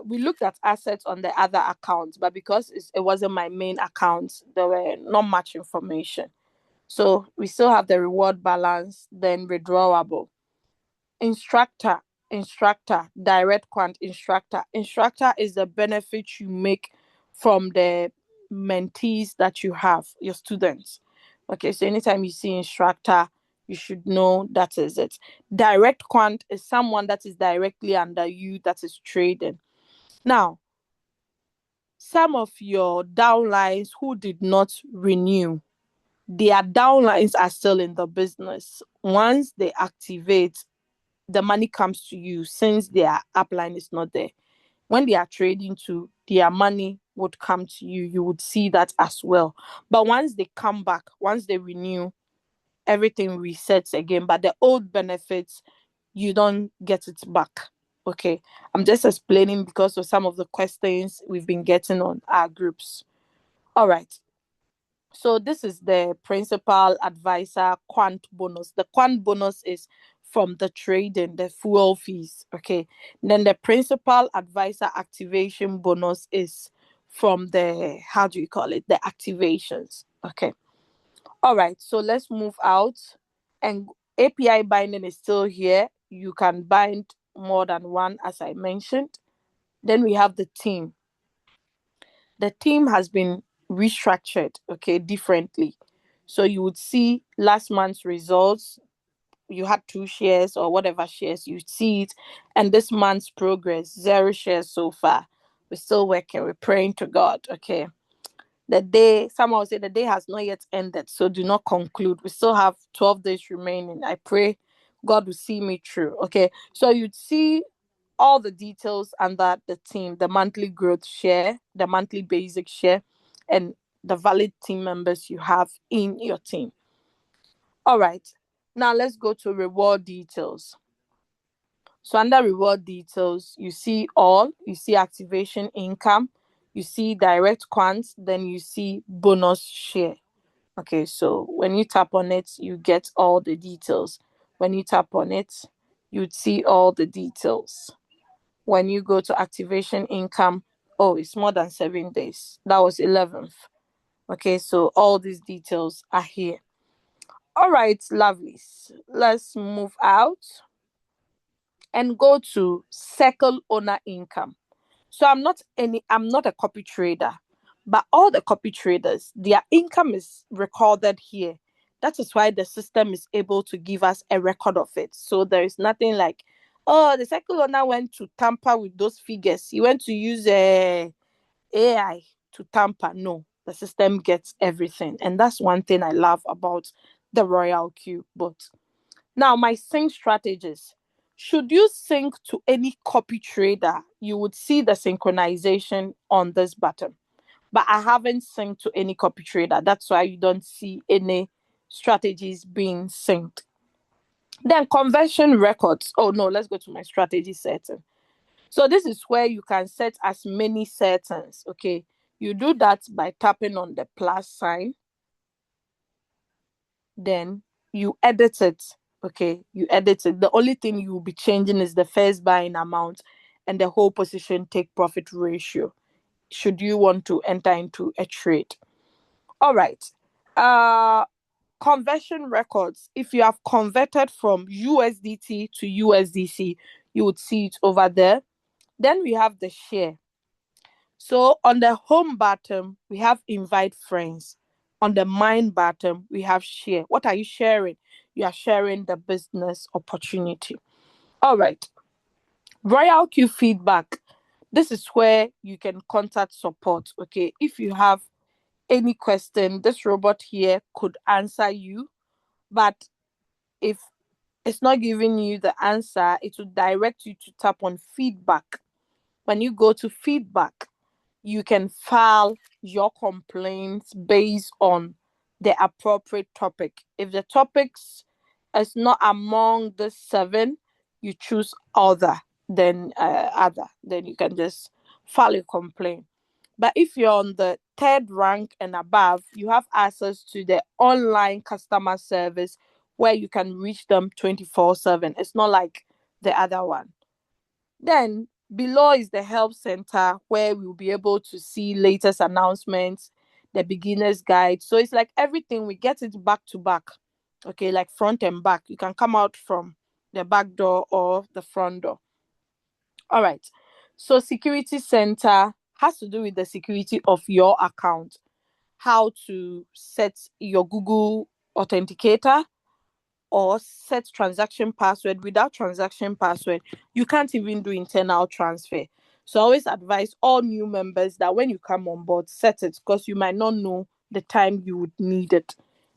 Speaker 1: we looked at assets on the other accounts, but because it wasn't my main account, there were not much information. So we still have the reward balance, then withdrawable. Instructor, direct quant instructor. Instructor is the benefit you make from the mentees that you have, your students. Okay, so anytime you see instructor, you should know that is it. Direct quant is someone that is directly under you that is trading. Now, some of your downlines who did not renew, their downlines are still in the business. Once they activate, the money comes to you since their upline is not there. When they are trading to, their money would come to you. You would see that as well. But once they come back, once they renew, everything resets again. But the old benefits, you don't get it back. Okay. I'm just explaining because of some of the questions we've been getting on our groups. All right. So this is the principal advisor quant bonus. The quant bonus is from the trading, the fuel fees. Okay. Then the principal advisor activation bonus is from the, how do you call it? The activations. Okay. All right. So let's move out. And API binding is still here. You can bind more than one, as I mentioned. Then we have the team. The team has been restructured, okay, differently. So you would see last month's results. You had 2 shares or whatever shares, you see it. And this month's progress, 0 shares so far. We're still working. We're praying to God, okay? The day, someone will say the day has not yet ended, so do not conclude. We still have 12 days remaining. I pray God will see me through, okay? So you'd see all the details under the team, the monthly growth share, the monthly basic share, and the valid team members you have in your team. All right. Now let's go to reward details. So under reward details, you see activation income, you see direct quants, then you see bonus share. Okay, so when you tap on it, you get all the details. When you tap on it, you'd see all the details. When you go to activation income, oh, it's more than 7 days. That was 11th. Okay, so all these details are here. All right, lovelies. Let's move out and go to circle owner income. So I'm not a copy trader, but all the copy traders, their income is recorded here. That is why the system is able to give us a record of it. So there is nothing like, oh, the circle owner went to tamper with those figures. He went to use a AI to tamper. No, the system gets everything. And that's one thing I love about the RoyalQ bot. Now, my sync strategies. Should you sync to any copy trader, you would see the synchronization on this button. But I haven't synced to any copy trader. That's why you don't see any strategies being synced. Then conversion records. Oh no, let's go to my strategy setting. So this is where you can set as many settings. Okay. You do that by tapping on the plus sign. Then you edit it. Okay, you edit it. The only thing you will be changing is the first buying amount and the whole position take profit ratio, should you want to enter into a trade. All right. Conversion records. If you have converted from USDT to USDC, you would see it over there. Then we have the share. So on the home button, we have invite friends. On the mine button, we have share. What are you sharing? You are sharing the business opportunity. All right. RoyalQ feedback. This is where you can contact support. Okay. If you have any question, this robot here could answer you. But if it's not giving you the answer, it will direct you to tap on feedback. When you go to feedback, you can file your complaints based on the appropriate topic. If the topics is not among the 7, you choose other. Then you can just file a complaint. But if you're on the 3rd rank and above, you have access to the online customer service where you can reach them 24/7. It's not like the other one. Then below is the help center where we'll be able to see latest announcements, the beginner's guide. So it's like everything, we get it back to back. Okay, like front and back. You can come out from the back door or the front door. All right. So security center has to do with the security of your account. How to set your Google authenticator or set transaction password. Without transaction password, you can't even do internal transfer. So I always advise all new members that when you come on board, set it, because you might not know the time you would need it.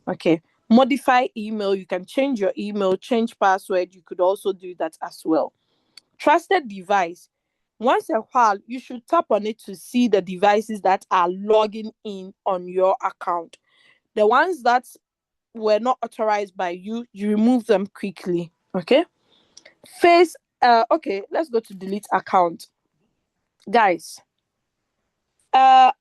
Speaker 1: Okay. Modify email. You can change your email, change password. You could also do that as well. Trusted device. Once a while, you should tap on it to see the devices that are logging in on your account. The ones that were not authorized by you, you remove them quickly. Okay. Okay, let's go to delete account. Guys, uh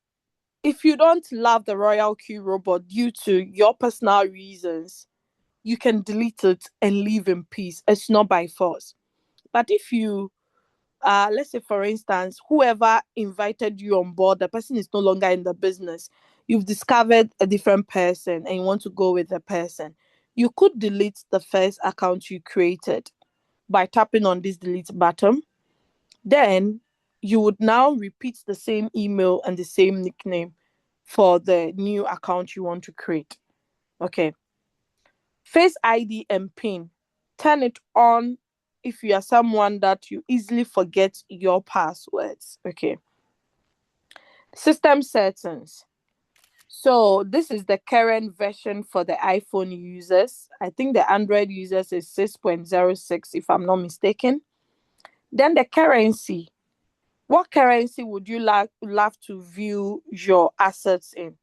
Speaker 1: if you don't love the RoyalQ robot due to your personal reasons, you can delete it and live in peace. It's not by force. But if you let's say for instance, whoever invited you on board, the person is no longer in the business, you've discovered a different person and you want to go with the person, you could delete the first account you created by tapping on this delete button. Then you would now repeat the same email and the same nickname for the new account you want to create. Okay. Face ID and PIN. Turn it on if you are someone that you easily forget your passwords. Okay. System settings. So this is the current version for the iPhone users. I think the Android users is 6.06 if I'm not mistaken. Then the currency. What currency would you love to view your assets in?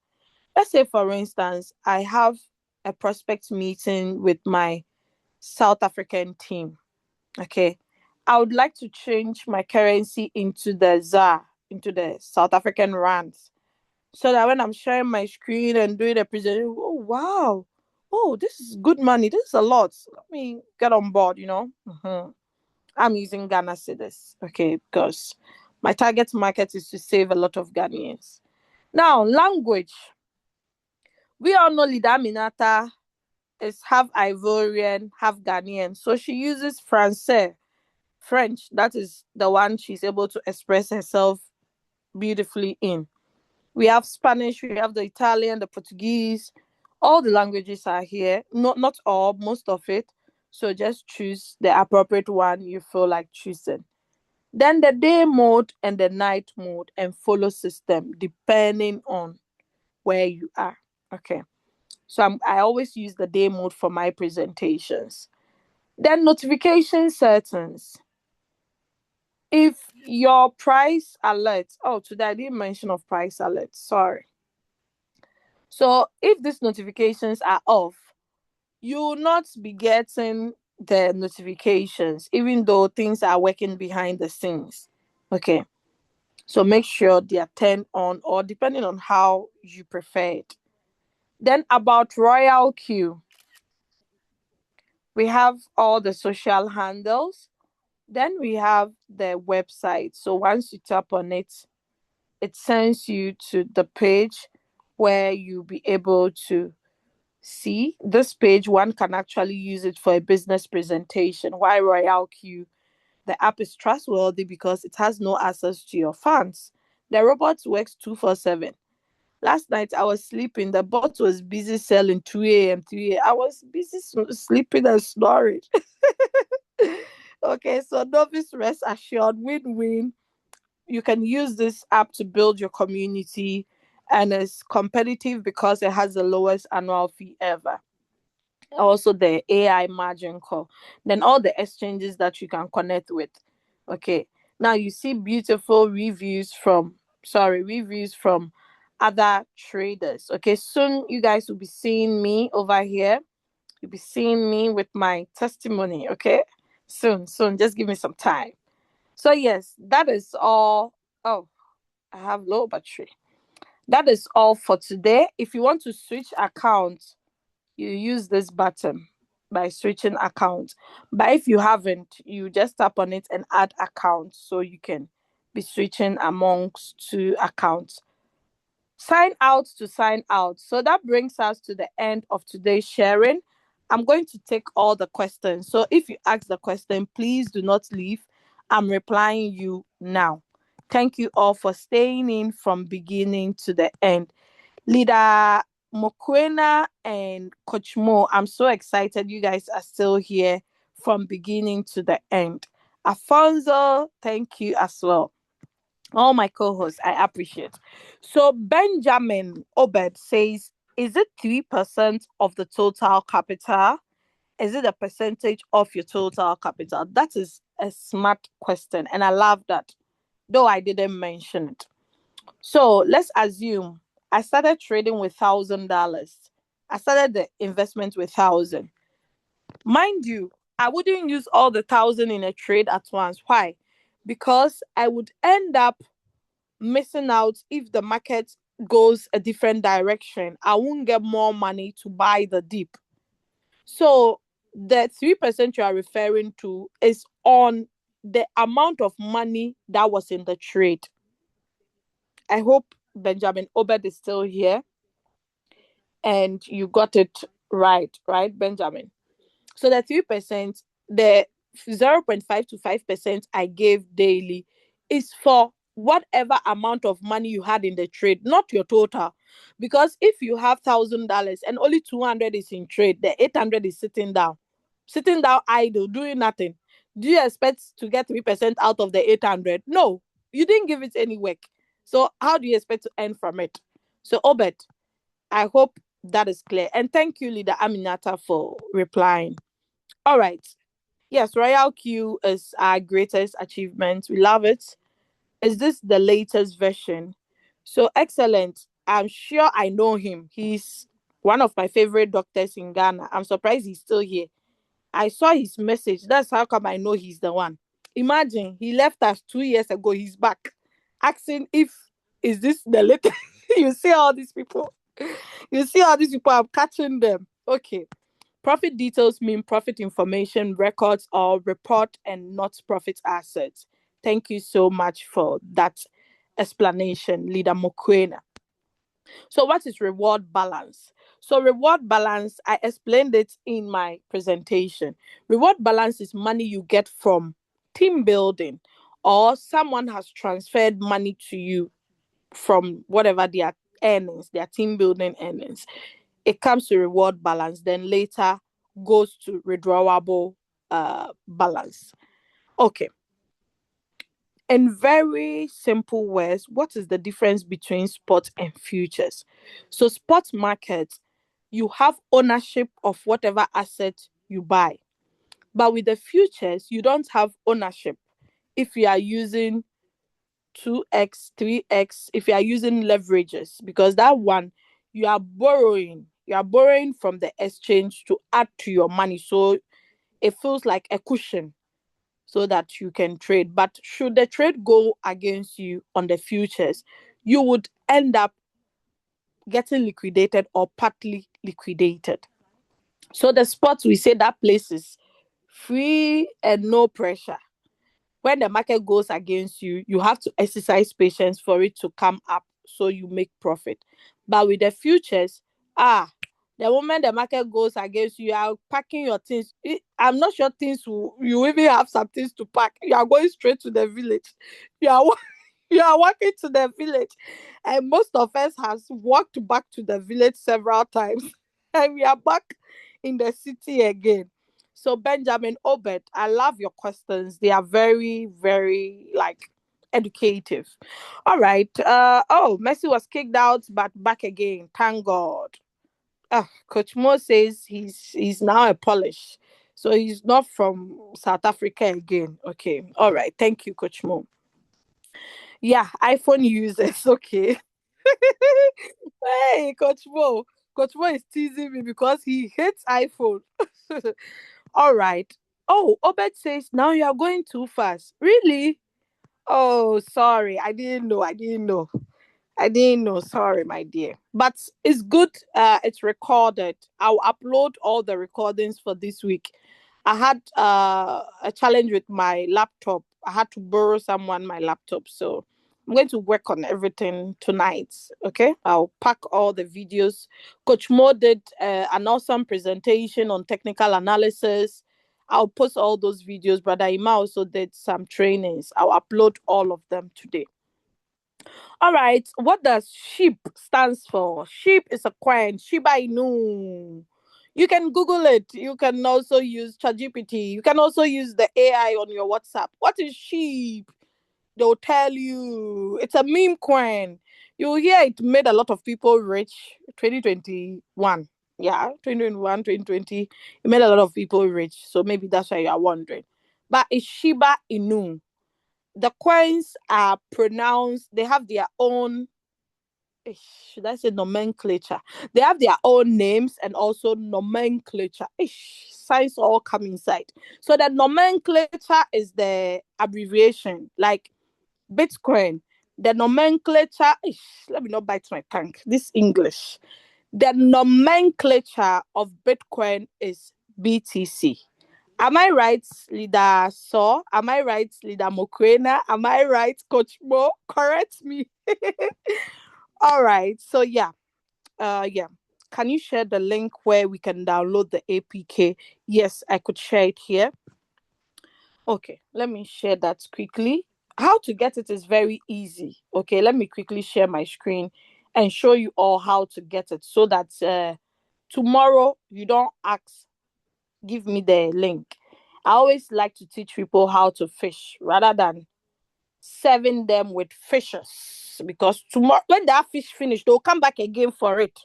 Speaker 1: Let's say, for instance, I have a prospect meeting with my South African team. Okay. I would like to change my currency into the ZAR, into the South African rands. So that when I'm sharing my screen and doing a presentation, oh wow, oh, this is good money. This is a lot. Let me get on board. I'm using Ghana cedis, okay, because my target market is to save a lot of Ghanaians. Now, language. We all know Lida Minata is half Ivorian, half Ghanaian. So she uses Francais, French. That is the one she's able to express herself beautifully in. We have Spanish, we have the Italian, the Portuguese. All the languages are here. Not all, most of it. So just choose the appropriate one you feel like choosing. Then the day mode and the night mode and follow system depending on where you are. Okay. So I always use the day mode for my presentations. Then notification settings. If your price alert, oh, today I didn't mention of price alert, sorry. So if these notifications are off, you will not be getting the notifications, even though things are working behind the scenes. Okay. So make sure they are turned on or depending on how you prefer it. Then about RoyalQ, we have all the social handles. Then we have the website. So once you tap on it, it sends you to the page where you'll be able to see this page. One can actually use it for a business presentation. Why RoyalQ? The app is trustworthy because it has no access to your funds. The robot works 247. Last night I was sleeping. The bot was busy selling 2 a.m., 3 a.m. I was busy sleeping and snoring. Okay, so novice rest assured, win-win. You can use this app to build your community, and it's competitive because it has the lowest annual fee ever. Also, the AI margin call. Then all the exchanges that you can connect with. Okay. Now you see beautiful reviews from other traders. Okay. Soon you guys will be seeing me over here. You'll be seeing me with my testimony. Okay. Soon. Just give me some time. So yes, that is all. Oh, I have low battery. That is all for today. If you want to switch accounts, you use this button by switching accounts. But if you haven't, you just tap on it and add accounts so you can be switching amongst two accounts. Sign out to sign out. So that brings us to the end of today's sharing. I'm going to take all the questions. So if you ask the question, please do not leave. I'm replying you now. Thank you all for staying in from beginning to the end. Leader Mokwena and Coach Mo, I'm so excited you guys are still here from beginning to the end. Afonso, thank you as well. All my co-hosts, I appreciate. So Benjamin Obed says, is it 3% of the total capital? Is it a percentage of your total capital? That is a smart question, and I love that, though I didn't mention it. So let's assume I started trading with $1,000. I started the investment with 1,000. Mind you, I wouldn't use all the 1,000 in a trade at once. Why? Because I would end up missing out if the market goes a different direction. I won't get more money to buy the dip. So the 3% you are referring to is on the amount of money that was in the trade. I hope Benjamin Obed is still here and you got it right, Benjamin? So the 3%, the 0.5 to 5% I gave daily is for whatever amount of money you had in the trade, not your total. Because if you have $1,000 and only 200 is in trade, the 800 is sitting down idle, doing nothing. Do you expect to get 3% out of the 800? No, you didn't give it any work. So how do you expect to earn from it? So Obed, I hope that is clear. And thank you, Leader Aminata, for replying. All right. Yes, RoyalQ is our greatest achievement. We love it. Is this the latest version? So excellent. I'm sure I know him. He's one of my favorite doctors in Ghana. I'm surprised he's still here. I saw his message. That's how come I know he's the one. Imagine he left us 2 years ago. He's back asking if is this the latest. You see all these people. You see all these people. I'm catching them. Okay. Profit details mean profit information, records, or report and not profit assets. Thank you so much for that explanation, Leader Mokwena. So, what is reward balance? So, reward balance, I explained it in my presentation. Reward balance is money you get from team building, or someone has transferred money to you from whatever their earnings, their team building earnings. It comes to reward balance, then later goes to withdrawable balance. Okay. In very simple words, what is the difference between spot and futures? So, spot market, you have ownership of whatever asset you buy. But with the futures, you don't have ownership if you are using 2x, 3x, if you are using leverages, because that one you are borrowing. You are borrowing from the exchange to add to your money. So it feels like a cushion so that you can trade. But should the trade go against you on the futures, you would end up getting liquidated or partly liquidated. So the spots, we say that place is free and no pressure. When the market goes against you, you have to exercise patience for it to come up so you make profit. But with the futures, the moment the market goes against you, you are packing your things. I'm not sure you even have some things to pack. You are going straight to the village. You are You are walking to the village, and most of us has walked back to the village several times, and we are back in the city again. So Benjamin Obed, I love your questions. They are very, very like educative. All right. Oh, Messi was kicked out, but back again. Thank God. Coach Mo says he's now a Polish, so he's not from South Africa again. Okay. All right. Thank you, Coach Mo. Yeah, iPhone users. Okay. Hey, Coach Mo. Coach Mo is teasing me because he hates iPhone. All right. Oh, Obed says now you are going too fast. Really? Oh, sorry. I didn't know. I didn't know. I didn't know. Sorry, my dear. But it's good. It's recorded. I'll upload all the recordings for this week. I had a challenge with my laptop. I had to borrow someone my laptop. So I'm going to work on everything tonight. Okay. I'll pack all the videos. Coach Mo did an awesome presentation on technical analysis. I'll post all those videos. Brother Ima also did some trainings. I'll upload all of them today. All right. What does sheep stands for? Sheep is a coin. Shiba Inu. You can Google it. You can also use ChatGPT. You can also use the AI on your WhatsApp. What is sheep? They'll tell you. It's a meme coin. You hear it made a lot of people rich. 2021. Yeah, 2021, 2020. It made a lot of people rich. So maybe that's why you are wondering. But it's Shiba Inu. The coins are pronounced, they have their own, should I say nomenclature? They have their own names and also nomenclature. Science all come inside. So the nomenclature is the abbreviation, like Bitcoin. The nomenclature, let me not bite my tongue. This English. The nomenclature of Bitcoin is BTC. Am I right, Leader Saw? Am I right, Leader Mokwena? Am I right, Coach Mo? Correct me. All right. So yeah. Can you share the link where we can download the APK? Yes, I could share it here. Okay, let me share that quickly. How to get it is very easy. Okay, let me quickly share my screen and show you all how to get it so that tomorrow you don't ask, give me the link. I always like to teach people how to fish rather than serving them with fishes, because tomorrow when that fish finish, they'll come back again for it.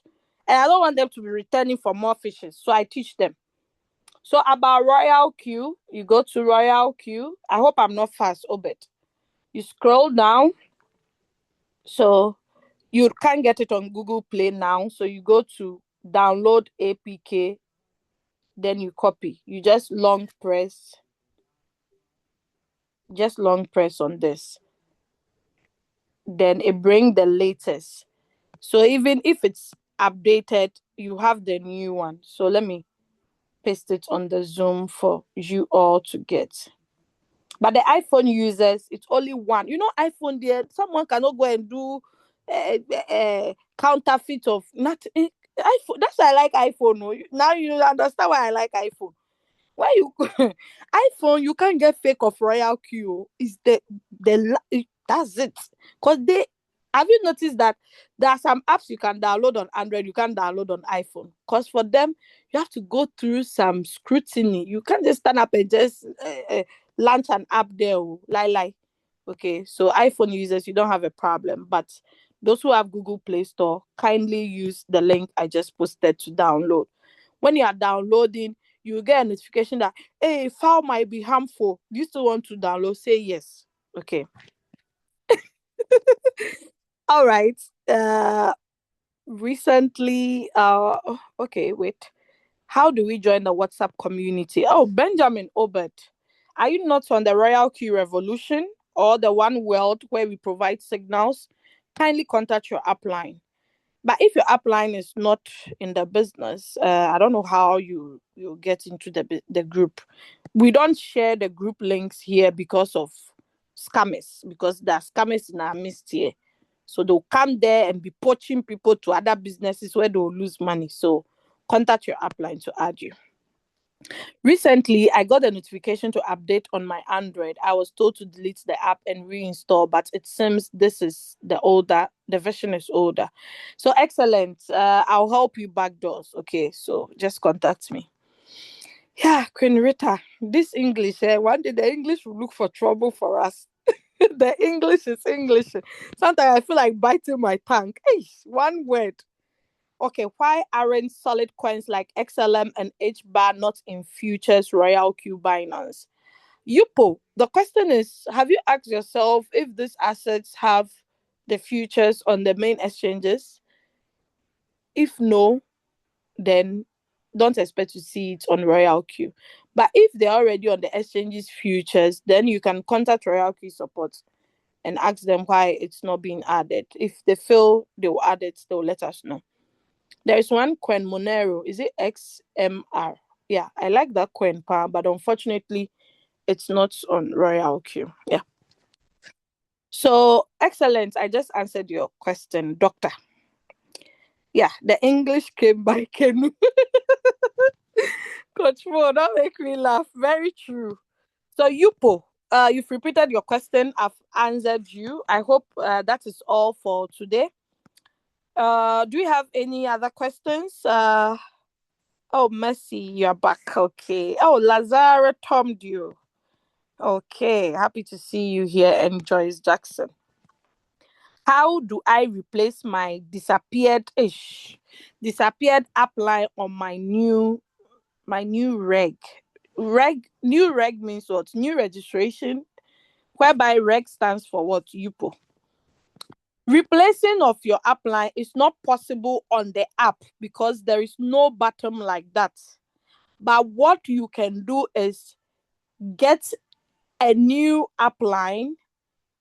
Speaker 1: And I don't want them to be returning for more fishes. So I teach them. So about RoyalQ, you go to RoyalQ. I hope I'm not fast, Obed. You scroll down. So you can't get it on Google Play now. So you go to download APK, then you copy. You just long press on this. Then it bring the latest. So even if it's updated, you have the new one. So let me paste it on the Zoom for you all to get. But the iPhone users, it's only one. You know, iPhone there, someone cannot go and do counterfeit of not iPhone. That's why I like iPhone. No? Now you understand why I like iPhone. Why you iPhone, you can't get fake of RoyalQ. Is that's it. Because they have you noticed that there are some apps you can download on Android, you can download on iPhone. Because for them, you have to go through some scrutiny. You can't just stand up and just launch an app there. Like. Okay, so iPhone users, you don't have a problem. But those who have Google Play Store, kindly use the link I just posted to download. When you are downloading, you get a notification that, hey, file might be harmful. Do you still want to download? Say yes. Okay. All right. Recently, okay, wait. How do we join the WhatsApp community? Oh, Benjamin Obert. Are you not on the RoyalQ Revolution or the One World where we provide signals? Kindly contact your upline. But if your upline is not in the business, I don't know how you get into the group. We don't share the group links here because of scammers, because there are scammers in our midst here. So they'll come there and be poaching people to other businesses where they'll lose money. So contact your upline to add you. Recently, I got a notification to update on my Android. I was told to delete the app and reinstall, but it seems the version is older. So excellent. I'll help you backdoors. Okay, so just contact me. Yeah, Queen Rita, this English, one day the English will look for trouble for us. The English is English. Sometimes I feel like biting my tongue. Hey, one word. Okay, why aren't solid coins like XLM and HBAR not in futures RoyalQ Binance? Yupo, the question is, have you asked yourself if these assets have the futures on the main exchanges? If no, then don't expect to see it on RoyalQ. But if they're already on the exchanges futures, then you can contact RoyalQ support and ask them why it's not being added. If they feel they will add it, they'll let us know. There is one coin Monero. Is it XMR? Yeah, I like that coin, but unfortunately, it's not on RoyalQ. Yeah. So excellent. I just answered your question, Doctor. Yeah, the English came by Kenu. Coach Mo, don't make me laugh. Very true. So Yupo, you've repeated your question. I've answered you. I hope that is all for today. Do you have any other questions? Oh, Mercy, you're back. Okay. Oh, Lazara Tom Dio. Okay, happy to see you here. And Joyce Jackson. How do I replace my disappeared apply on my new reg? New reg means what? New registration, whereby reg stands for what? UPO. Replacing of your apply is not possible on the app because there is no button like that. But what you can do is get a new apply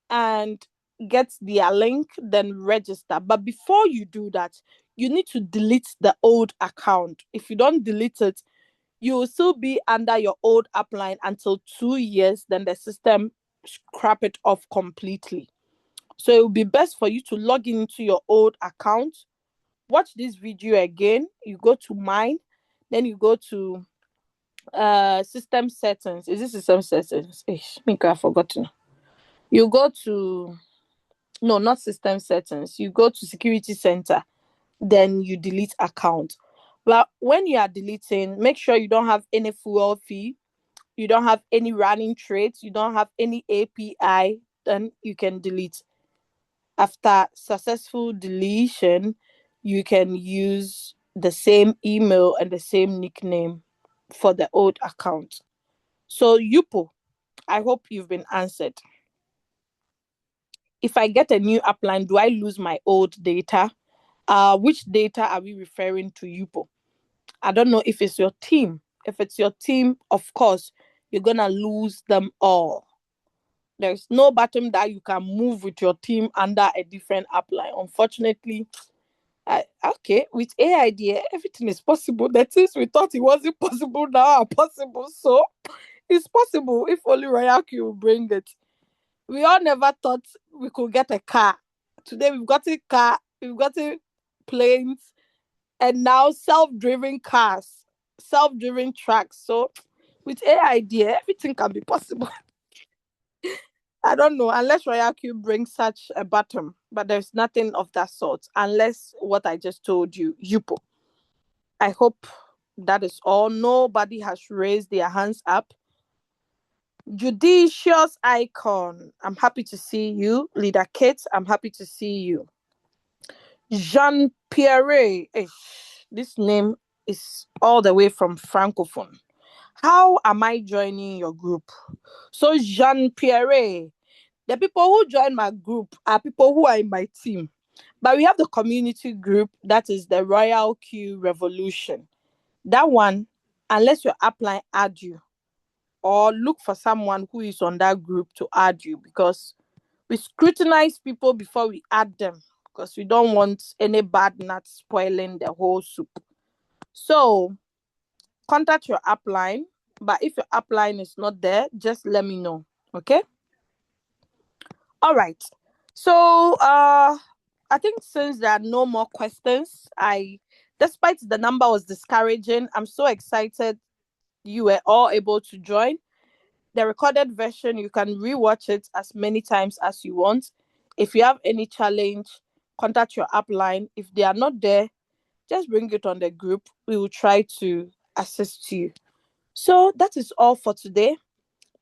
Speaker 1: and get their link, then register. But before you do that, you need to delete the old account. If you don't delete it, you will still be under your old upline until 2 years, then the system scrap it off completely. So it will be best for you to log into your old account, watch this video again, you go to mine, then you go to system settings. Is this system settings? I've forgotten. You go to no, not system settings. You go to security center, then you delete account. But when you are deleting, make sure you don't have any fuel fee, you don't have any running trades, you don't have any API, then you can delete. After successful deletion, you can use the same email and the same nickname for the old account. So, Yupo, I hope you've been answered. If I get a new upline, do I lose my old data? Which data are we referring to, Yupo? I don't know if it's your team. If it's your team, of course, you're gonna lose them all. There's no button that you can move with your team under a different upline. Unfortunately, okay, with AI, everything is possible. The things we thought it wasn't possible now are possible. So it's possible if only RoyalQ will bring it. We all never thought we could get a car. Today we've got a car, we've got a planes, and now self-driven cars, self-driven trucks. So with AI, everything can be possible. I don't know, unless RoyalQ brings such a button, but there's nothing of that sort, unless what I just told you, Yupo. I hope that is all. Nobody has raised their hands up. Judicious Icon, I'm happy to see you. Leader Kate, I'm happy to see you. Jean Pierre, this name is all the way from Francophone. How am I joining your group? So, Jean Pierre, the people who join my group are people who are in my team. But we have the community group that is the RoyalQ Revolution. That one, unless your upline add you, or look for someone who is on that group to add you, because we scrutinize people before we add them because we don't want any bad nuts spoiling the whole soup. So contact your upline, but if your upline is not there, just let me know. Okay. All right. So I think since there are no more questions, despite the number was discouraging, I'm so excited you were all able to join. The recorded version, you can rewatch it as many times as you want. If you have any challenge, contact your upline. If they are not there, just bring it on the group. We will try to assist you. So that is all for today.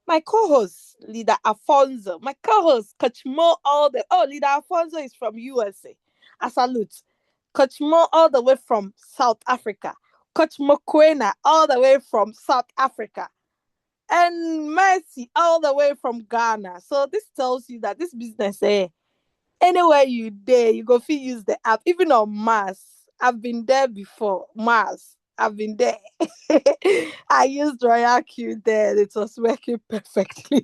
Speaker 1: My co-host, Leader Alfonso. My co-host, Coach Mo, all the Leader Alfonso is from USA. A salute. Coach Mo all the way from South Africa. Coach Mokwena all the way from South Africa. And Mercy all the way from Ghana. So this tells you that this business, anywhere you there, you go fit use the app. Even on Mars, I've been there before. Mars, I've been there. I used RoyalQ there. It was working perfectly.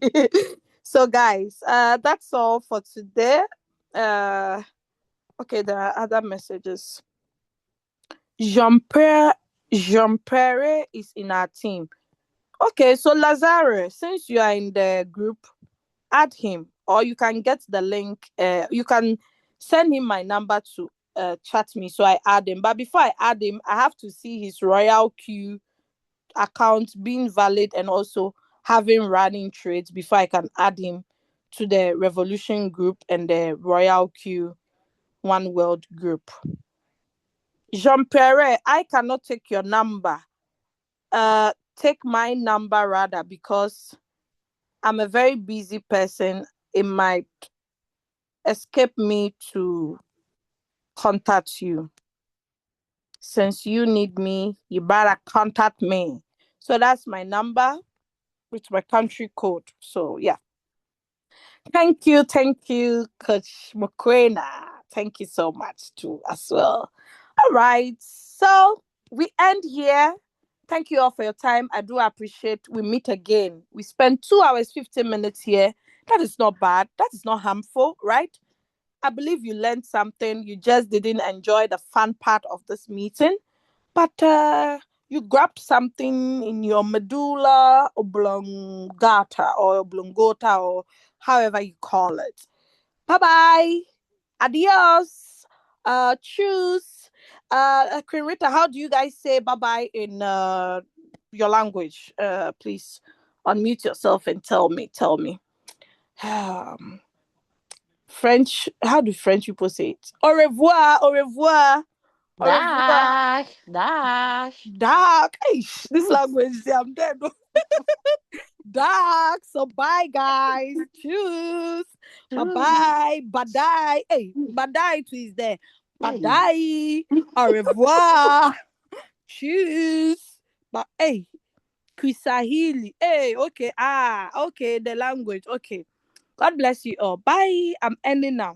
Speaker 1: So guys, that's all for today. Uh, okay, there are other messages. Jean-Pierre, Jean-Pierre is in our team. Okay, so Lazare, since you are in the group, add him, or you can get the link. You can send him my number to chat me, so I add him. But before I add him, I have to see his RoyalQ account being valid and also having running trades before I can add him to the Revolution group and the RoyalQ One World group. Jean Pierre, I cannot take your number. Take my number rather, because I'm a very busy person. It might escape me to contact you. Since you need me, you better contact me. So that's my number with my country code. So yeah. Thank you, Coach Mokwena. Thank you so much too as well. All right. So we end here. Thank you all for your time. I do appreciate we meet again. We spent 2 hours, 15 minutes here. That is not bad. That is not harmful, right? I believe you learned something. You just didn't enjoy the fun part of this meeting, but you grabbed something in your medulla oblongata or oblongata or however you call it. Bye bye. Adios. Choose. Queen Rita, how do you guys say bye bye in your language? Please unmute yourself and tell me. Tell me. French, how do French people say it? Au revoir, au revoir, au revoir.
Speaker 2: Dash, dash.
Speaker 1: Dark. Hey, this language, I'm dead. Dark. So bye, guys. Choose. Bye bye. Badai. Hey, badai too is there. Badai. Au revoir. Choose. But hey, Kisahili. Hey, okay. Okay, the language. Okay. God bless you all. Bye. I'm ending now.